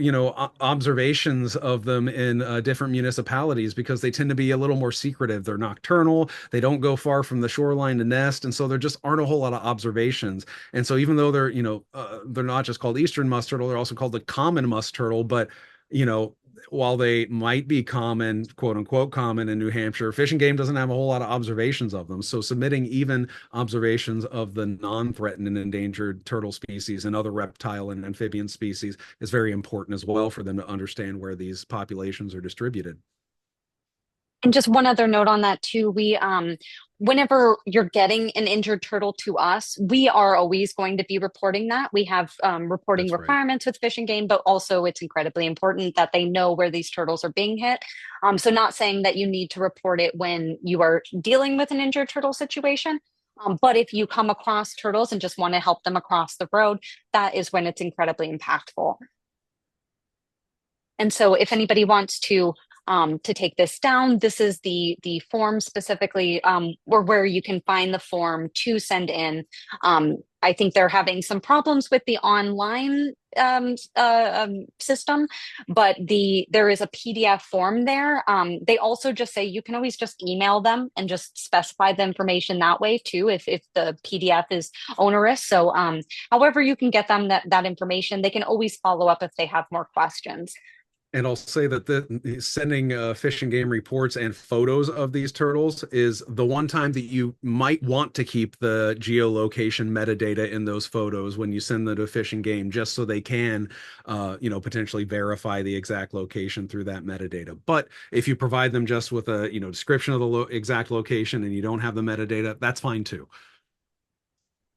observations of them in different municipalities because they tend to be a little more secretive. They're nocturnal, they don't go far from the shoreline to nest, and so there just aren't a whole lot of observations. And so even though they're not just called eastern musk turtle, they're also called the common musk turtle, but while they might be common, quote unquote, common in New Hampshire, Fish and Game doesn't have a whole lot of observations of them. So submitting even observations of the non-threatened and endangered turtle species and other reptile and amphibian species is very important as well for them to understand where these populations are distributed. And just one other note on that too, whenever you're getting an injured turtle to us, we are always going to be reporting that. We have reporting That's right. requirements with Fish and Game, but also it's incredibly important that they know where these turtles are being hit. So not saying that you need to report it when you are dealing with an injured turtle situation, but if you come across turtles and just want to help them across the road, that is when it's incredibly impactful. And so if anybody wants to take this down, this is the form specifically, or where you can find the form to send in. I think they're having some problems with the online system, but there is a PDF form there. They also just say you can always just email them and just specify the information that way too, if the PDF is onerous. So however you can get them that information, they can always follow up if they have more questions. And I'll say that sending Fish and Game reports and photos of these turtles is the one time that you might want to keep the geolocation metadata in those photos when you send them to Fish and Game, just so they can, potentially verify the exact location through that metadata. But if you provide them just with a, description of the exact location and you don't have the metadata, that's fine too.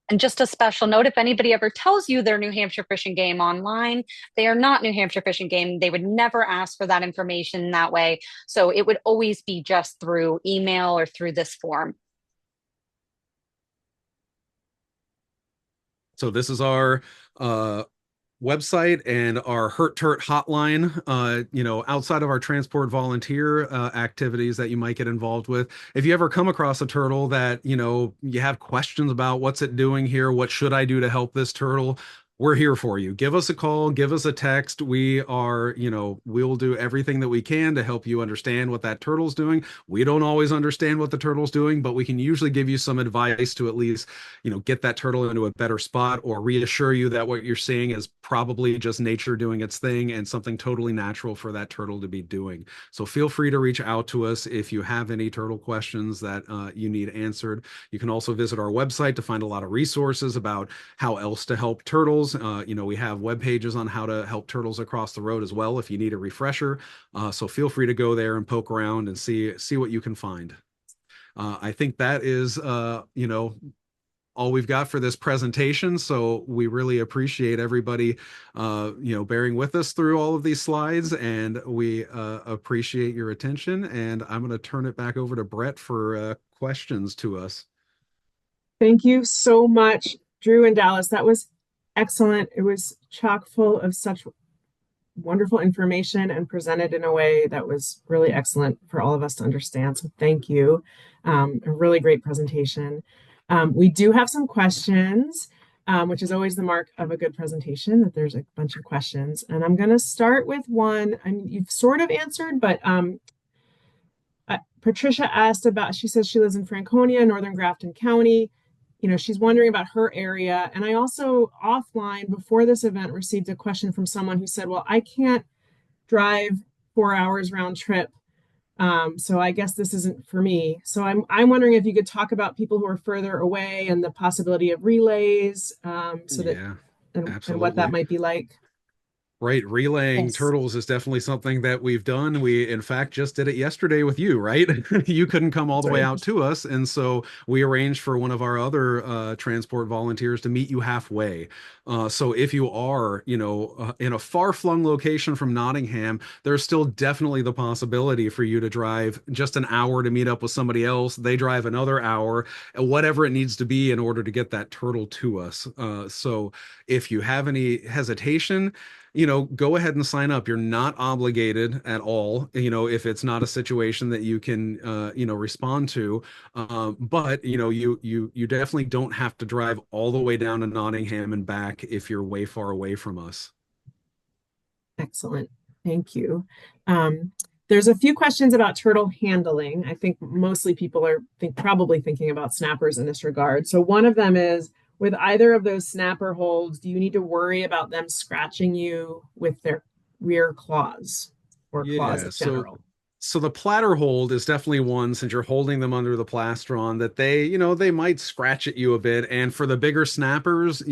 And just a special note, if anybody ever tells you they're New Hampshire Fish and Game online, they are not New Hampshire Fish and Game. They would never ask for that information that way. So it would always be just through email or through this form. So this is our website and our Hurt Turt hotline, outside of our transport volunteer activities that you might get involved with. If you ever come across a turtle that, you have questions about what's it doing here, what should I do to help this turtle, we're here for you. Give us a call, give us a text. We are, we'll do everything that we can to help you understand what that turtle's doing. We don't always understand what the turtle's doing, but we can usually give you some advice to at least, get that turtle into a better spot or reassure you that what you're seeing is probably just nature doing its thing and something totally natural for that turtle to be doing. So feel free to reach out to us if you have any turtle questions that you need answered. You can also visit our website to find a lot of resources about how else to help turtles. We have web pages on how to help turtles across the road as well if you need a refresher. So feel free to go there and poke around and see what you can find. I think that is, all we've got for this presentation. So we really appreciate everybody, bearing with us through all of these slides, and we appreciate your attention. And I'm going to turn it back over to Brett for questions to us. Thank you so much, Drew and Dallas. That was excellent. It was chock full of such wonderful information and presented in a way that was really excellent for all of us to understand. So thank you. A really great presentation. We do have some questions, which is always the mark of a good presentation, that there's a bunch of questions. And I'm going to start with one you've sort of answered, but Patricia asked about, she says she lives in Franconia, Northern Grafton County. She's wondering about her area. And I also offline before this event received a question from someone who said, well, I can't drive 4 hours round trip. So I guess this isn't for me. So I'm wondering if you could talk about people who are further away and the possibility of relays, and what that might be like. Right. Relaying Yes. turtles is definitely something that we've done. We, in fact, just did it yesterday with you, right? You couldn't come all the way out to us. And so we arranged for one of our other transport volunteers to meet you halfway. So if you are, in a far-flung location from Nottingham, there's still definitely the possibility for you to drive just an hour to meet up with somebody else. They drive another hour, whatever it needs to be in order to get that turtle to us. So if you have any hesitation, go ahead and sign up. You're not obligated at all, if it's not a situation that you can, respond to. But you definitely don't have to drive all the way down to Nottingham and back if you're way far away from us. Excellent. Thank you. There's a few questions about turtle handling. I think mostly people are probably thinking about snappers in this regard. So one of them is, with either of those snapper holds, do you need to worry about them scratching you with their rear claws or claws Yeah, in general? so the platter hold is definitely one, since you're holding them under the plastron, that they might scratch at you a bit. And for the bigger snappers,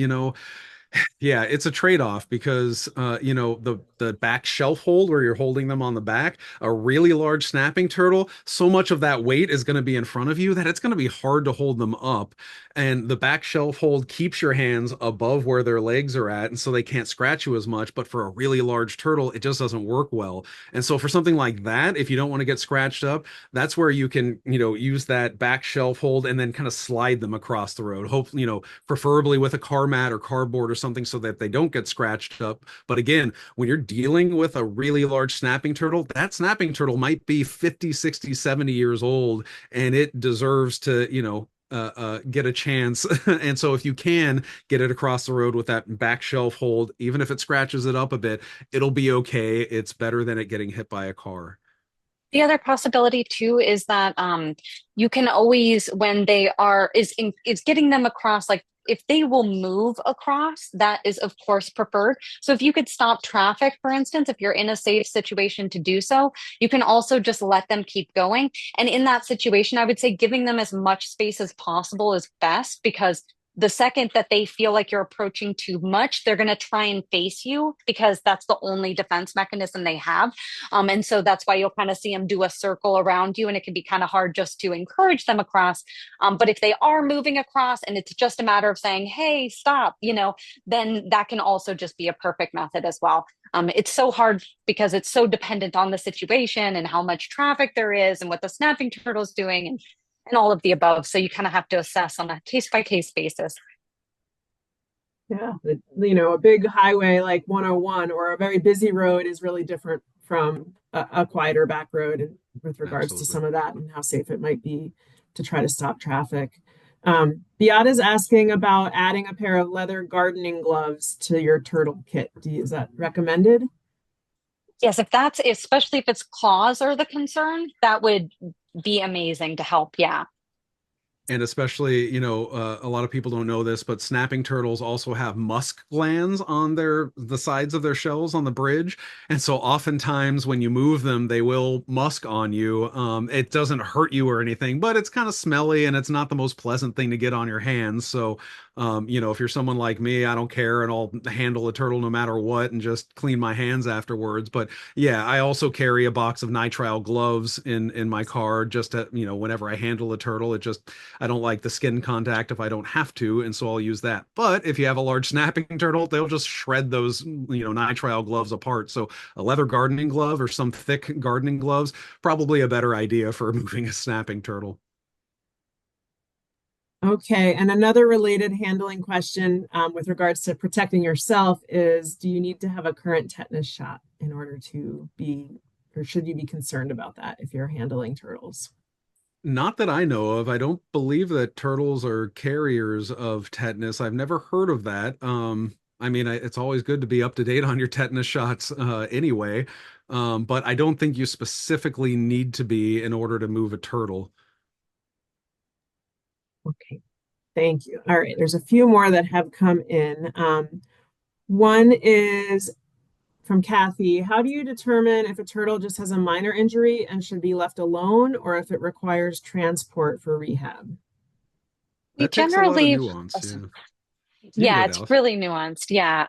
yeah, it's a trade-off because the back shelf hold where you're holding them on the back, a really large snapping turtle, so much of that weight is going to be in front of you that it's going to be hard to hold them up. And the back shelf hold keeps your hands above where their legs are at, and so they can't scratch you as much. But for a really large turtle, it just doesn't work well. And so for something like that, if you don't want to get scratched up, that's where you can, use that back shelf hold and then kind of slide them across the road. Hope, preferably with a car mat or cardboard or something so that they don't get scratched up. But again, when you're dealing with a really large snapping turtle, that snapping turtle might be 50, 60, 70 years old, and it deserves to, get a chance. And so if you can get it across the road with that back shelf hold, even if it scratches it up a bit, it'll be okay. It's better than it getting hit by a car. The other possibility too is that you can always, when they are is getting them across, like if they will move across, that is of course preferred. So if you could stop traffic, for instance, if you're in a safe situation to do so, you can also just let them keep going. And in that situation, I would say giving them as much space as possible is best, because the second that they feel like you're approaching too much, they're going to try and face you because that's the only defense mechanism they have. And so that's why you'll kind of see them do a circle around you, and it can be kind of hard just to encourage them across. But if they are moving across and it's just a matter of saying, hey, stop, then that can also just be a perfect method as well. It's so hard because it's so dependent on the situation and how much traffic there is and what the snapping turtle is doing, and all of the above. So you kind of have to assess on a case by case basis. Yeah, a big highway like 101 or a very busy road is really different from a quieter back road with regards to Absolutely. some of that and how safe it might be to try to stop traffic. Beata's asking about adding a pair of leather gardening gloves to your turtle kit. Is that recommended? Yes, if that's, especially if it's claws are the concern, that would be amazing to help. Yeah. And especially, a lot of people don't know this, but snapping turtles also have musk glands on the sides of their shells on the bridge. And so oftentimes when you move them, they will musk on you. It doesn't hurt you or anything, but it's kind of smelly and it's not the most pleasant thing to get on your hands. So, if you're someone like me, I don't care, and I'll handle a turtle no matter what and just clean my hands afterwards. But yeah, I also carry a box of nitrile gloves in my car just to, whenever I handle a turtle. I don't like the skin contact if I don't have to, and so I'll use that. But if you have a large snapping turtle, they'll just shred those, nitrile gloves apart. So a leather gardening glove or some thick gardening gloves, probably a better idea for moving a snapping turtle. Okay, and another related handling question with regards to protecting yourself is, do you need to have a current tetanus shot in order to be, or should you be concerned about that if you're handling turtles? Not that I know of. I don't believe that turtles are carriers of tetanus. I've never heard of that. I mean, it's always good to be up to date on your tetanus shots anyway. But I don't think you specifically need to be in order to move a turtle. Okay, thank you. All right, there's a few more that have come in. One is from Kathy. How do you determine if a turtle just has a minor injury and should be left alone, or if it requires transport for rehab? We That takes a lot of generally, nuance. Yeah. You can go, yeah, it's Dallas. really nuanced. Yeah.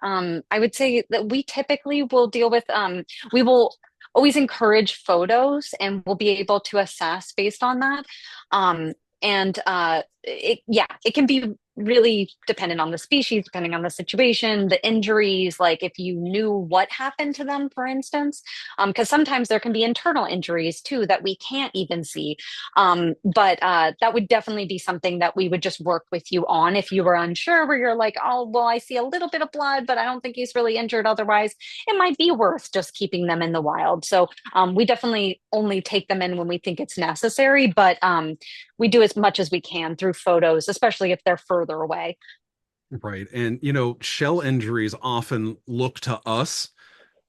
I would say that we typically will deal with, we will always encourage photos and we'll be able to assess based on that. And yeah, it can be really dependent on the species, depending on the situation, the injuries, like if you knew what happened to them, for instance, because sometimes there can be internal injuries too that we can't even see. But that would definitely be something that we would just work with you on if you were unsure, where you're like, oh, well, I see a little bit of blood, but I don't think he's really injured. Otherwise, it might be worth just keeping them in the wild. So we definitely only take them in when we think it's necessary, but we do as much as we can through photos, especially if they're further away. Right. And, shell injuries often look to us,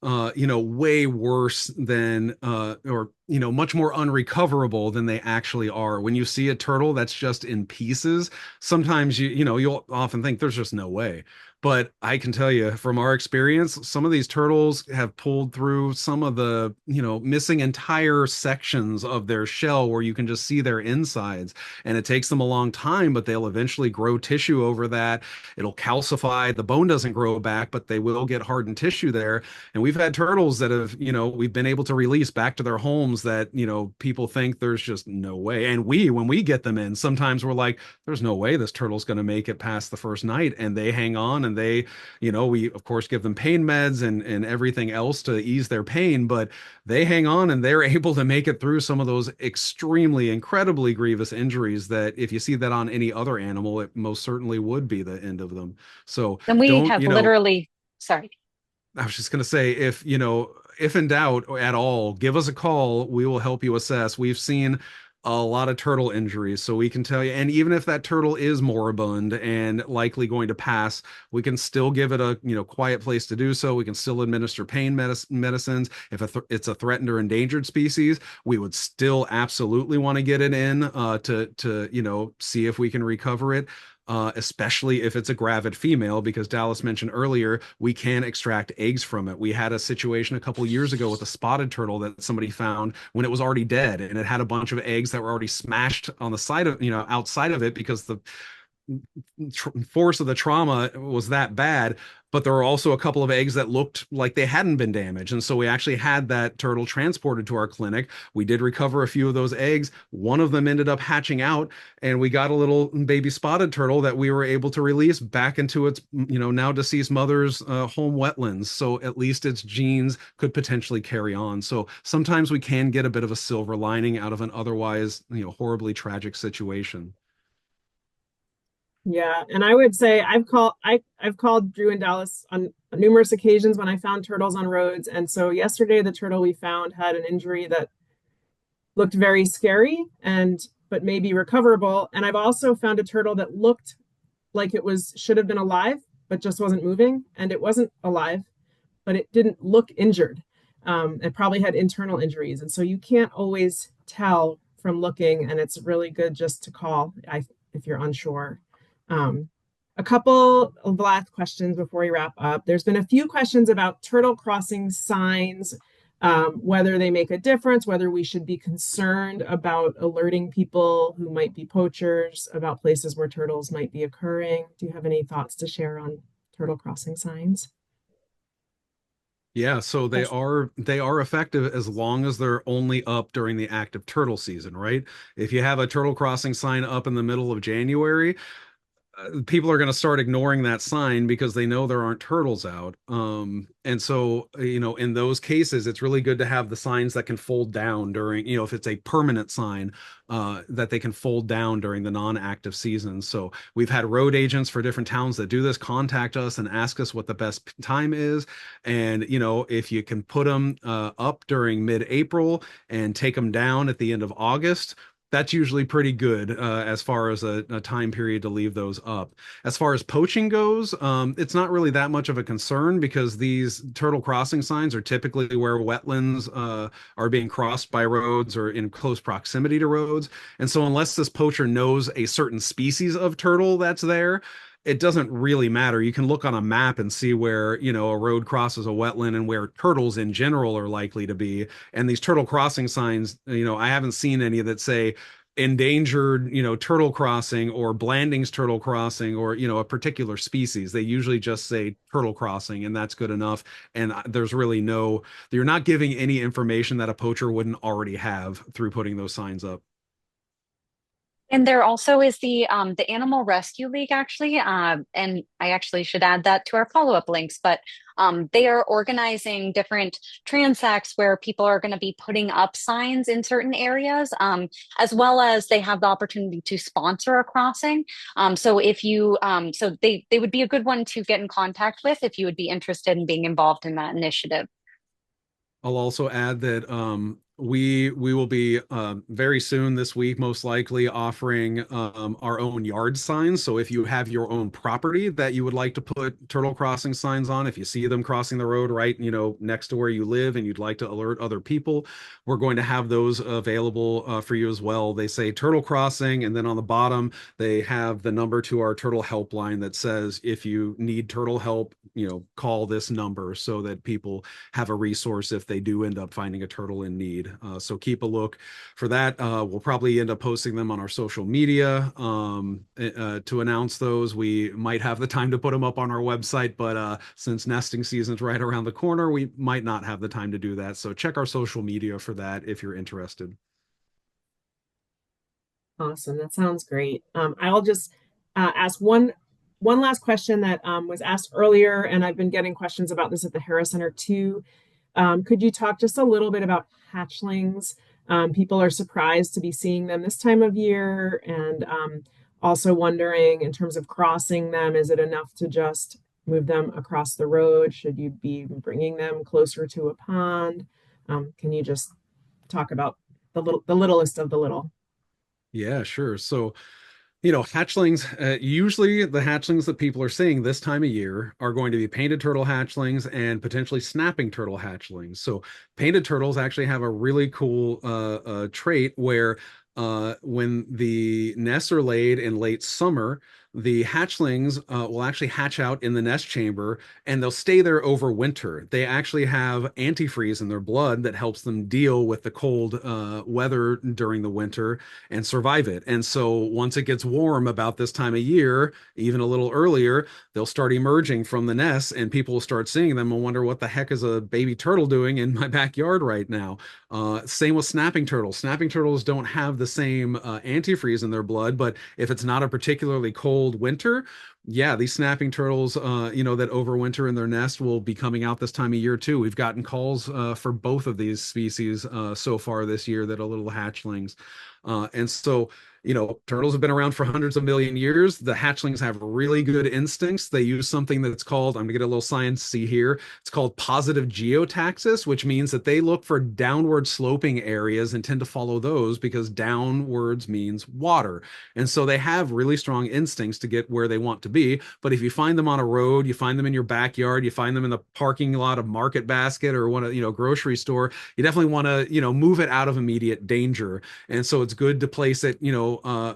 way worse than, or, much more unrecoverable than they actually are. When you see a turtle that's just in pieces, sometimes you'll often think there's just no way. But I can tell you from our experience, some of these turtles have pulled through some of the, missing entire sections of their shell where you can just see their insides. And it takes them a long time, but they'll eventually grow tissue over that. It'll calcify. The bone doesn't grow back, but they will get hardened tissue there. And we've had turtles that have, we've been able to release back to their homes that, people think there's just no way. And when we get them in, sometimes we're like, there's no way this turtle's going to make it past the first night. And they hang on, and they, we of course give them pain meds and everything else to ease their pain, but they hang on and they're able to make it through some of those extremely, incredibly grievous injuries that if you see that on any other animal, it most certainly would be the end of them. So And we don't, have literally, sorry. I was just going to say, if in doubt at all, give us a call. We will help you assess. We've seen a lot of turtle injuries, so we can tell you. And even if that turtle is moribund and likely going to pass, we can still give it a quiet place to do so. We can still administer pain medicines. If it's a threatened or endangered species, we would still absolutely want to get it in to see if we can recover it. Especially if it's a gravid female, because Dallas mentioned earlier, we can extract eggs from it. We had a situation a couple years ago with a spotted turtle that somebody found when it was already dead, and it had a bunch of eggs that were already smashed on the side of, outside of it because the force of the trauma was that bad. But there were also a couple of eggs that looked like they hadn't been damaged. And so we actually had that turtle transported to our clinic. We did recover a few of those eggs. One of them ended up hatching out, and we got a little baby spotted turtle that we were able to release back into its, now deceased mother's home wetlands. So at least its genes could potentially carry on. So sometimes we can get a bit of a silver lining out of an otherwise, horribly tragic situation. Yeah, and I would say I've called Drew and Dallas on numerous occasions when I found turtles on roads. And so yesterday the turtle we found had an injury that looked very scary but maybe recoverable. And I've also found a turtle that looked like it should have been alive, but just wasn't moving. And it wasn't alive, but it didn't look injured. It probably had internal injuries. And so you can't always tell from looking, and it's really good just to call if you're unsure. A couple of last questions before we wrap up. There's been a few questions about turtle crossing signs, whether they make a difference, whether we should be concerned about alerting people who might be poachers about places where turtles might be occurring. Do you have any thoughts to share on turtle crossing signs? Yeah, so they are effective as long as they're only up during the active turtle season, right? If you have a turtle crossing sign up in the middle of January, people are going to start ignoring that sign because they know there aren't turtles out. And so, in those cases, it's really good to have the signs that can fold down during, if it's a permanent sign, that they can fold down during the non-active season. So we've had road agents for different towns that do this contact us and ask us what the best time is. And, if you can put them up during mid-April and take them down at the end of August, that's usually pretty good as far as a time period to leave those up. As far as poaching goes, it's not really that much of a concern because these turtle crossing signs are typically where wetlands are being crossed by roads or in close proximity to roads. And so unless this poacher knows a certain species of turtle that's there, it doesn't really matter. You can look on a map and see where, a road crosses a wetland and where turtles in general are likely to be. And these turtle crossing signs, I haven't seen any that say endangered, turtle crossing or Blanding's turtle crossing or, a particular species. They usually just say turtle crossing, and that's good enough. And there's really you're not giving any information that a poacher wouldn't already have through putting those signs up. And there also is the Animal Rescue League actually, and I actually should add that to our follow-up links. But they are organizing different transects where people are going to be putting up signs in certain areas, as well as they have the opportunity to sponsor a crossing. So if you, so they would be a good one to get in contact with if you would be interested in being involved in that initiative. I'll also add that we will be very soon this week, most likely offering our own yard signs. So if you have your own property that you would like to put turtle crossing signs on, if you see them crossing the road right, next to where you live and you'd like to alert other people, we're going to have those available for you as well. They say turtle crossing, and then on the bottom they have the number to our turtle helpline that says if you need turtle help, call this number, so that people have a resource if they do end up finding a turtle in need. So keep a look for that. We'll probably end up posting them on our social media to announce those. We might have the time to put them up on our website, but since nesting season's right around the corner, we might not have the time to do that. So check our social media for that if you're interested. Awesome. That sounds great. I'll just ask one last question that was asked earlier, and I've been getting questions about this at the Harris Center too. Could you talk just a little bit about hatchlings? People are surprised to be seeing them this time of year, and also wondering in terms of crossing them, is it enough to just move them across the road? Should you be bringing them closer to a pond? Can you just talk about the littlest of the little? Yeah, sure. So hatchlings, usually the hatchlings that people are seeing this time of year are going to be painted turtle hatchlings and potentially snapping turtle hatchlings. So painted turtles actually have a really cool trait where when the nests are laid in late summer, the hatchlings will actually hatch out in the nest chamber and they'll stay there over winter. They actually have antifreeze in their blood that helps them deal with the cold weather during the winter and survive it. And so once it gets warm about this time of year, even a little earlier, they'll start emerging from the nest and people will start seeing them and wonder what the heck is a baby turtle doing in my backyard right now. Same with snapping turtles. Snapping turtles don't have the same antifreeze in their blood, but if it's not a particularly cold winter, yeah, these snapping turtles, that overwinter in their nest will be coming out this time of year too. We've gotten calls for both of these species so far this year that are little hatchlings. And so, turtles have been around for hundreds of million years. The hatchlings have really good instincts. They use something that's called, I'm gonna get a little sciencey here. It's called positive geotaxis, which means that they look for downward sloping areas and tend to follow those because downwards means water. And so they have really strong instincts to get where they want to be. But if you find them on a road, you find them in your backyard, you find them in the parking lot of Market Basket or one of, grocery store, you definitely want to, move it out of immediate danger. And so it's good to place it,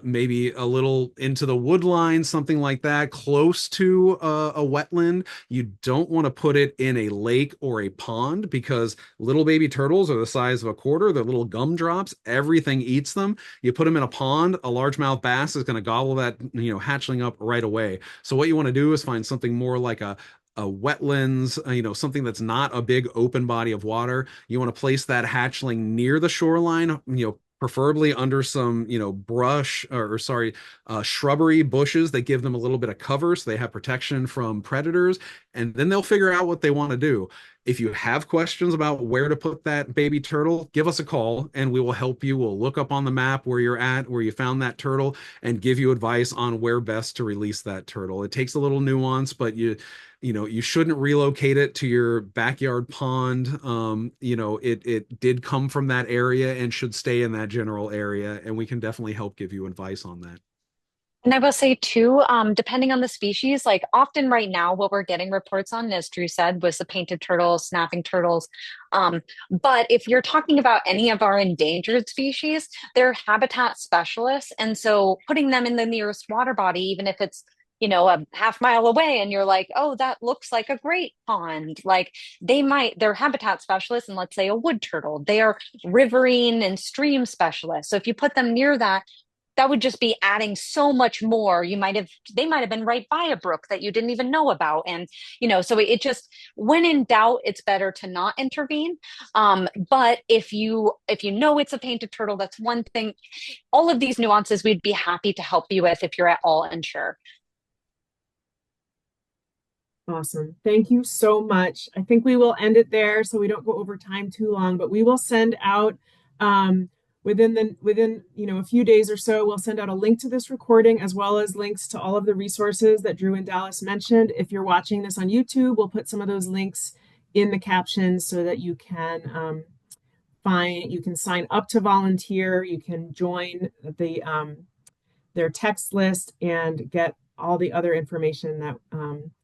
maybe a little into the wood line, something like that, close to a wetland. You don't want to put it in a lake or a pond because little baby turtles are the size of a quarter. They're little gumdrops. Everything eats them. You put them in a pond, a largemouth bass is going to gobble that, hatchling up right away. So what you want to do is find something more like a wetlands, something that's not a big open body of water. You want to place that hatchling near the shoreline, preferably under some, brush or sorry, shrubbery bushes that give them a little bit of cover so they have protection from predators, and then they'll figure out what they want to do. If you have questions about where to put that baby turtle, give us a call and we will help you. We'll look up on the map where you're at, where you found that turtle, and give you advice on where best to release that turtle. It takes a little nuance, but you shouldn't relocate it to your backyard pond. It did come from that area and should stay in that general area, and we can definitely help give you advice on that. And I will say too, depending on the species, like often right now, what we're getting reports on, as Drew said, was the painted turtles, snapping turtles. But if you're talking about any of our endangered species, they're habitat specialists. And so putting them in the nearest water body, even if it's, a half mile away, and you're like, oh, that looks like a great pond. Like they're habitat specialists, and let's say a wood turtle, they are riverine and stream specialists. So if you put them near that, that would just be adding so much more. They might have been right by a brook that you didn't even know about. And, so it just, when in doubt, it's better to not intervene. But if you know it's a painted turtle, that's one thing. All of these nuances we'd be happy to help you with if you're at all unsure. Awesome. Thank you so much. I think we will end it there so we don't go over time too long, but we will send out within a few days or so, we'll send out a link to this recording as well as links to all of the resources that Drew and Dallas mentioned. If you're watching this on YouTube, we'll put some of those links in the captions so that you can sign up to volunteer, you can join their text list and get all the other information that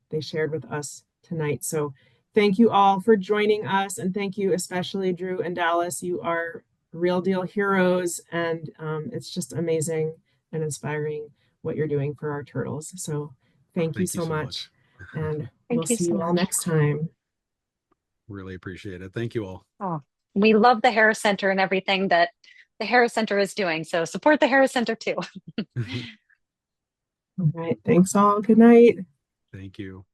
they shared with us tonight. So thank you all for joining us, and thank you especially Drew and Dallas. You are real deal heroes, and it's just amazing and inspiring what you're doing for our turtles. So thank you so much. And we'll see you all next time. Really appreciate it. Thank you all. Oh, we love the Harris Center and everything that the Harris Center is doing. So support the Harris Center too. All right. Thanks all. Good night. Thank you.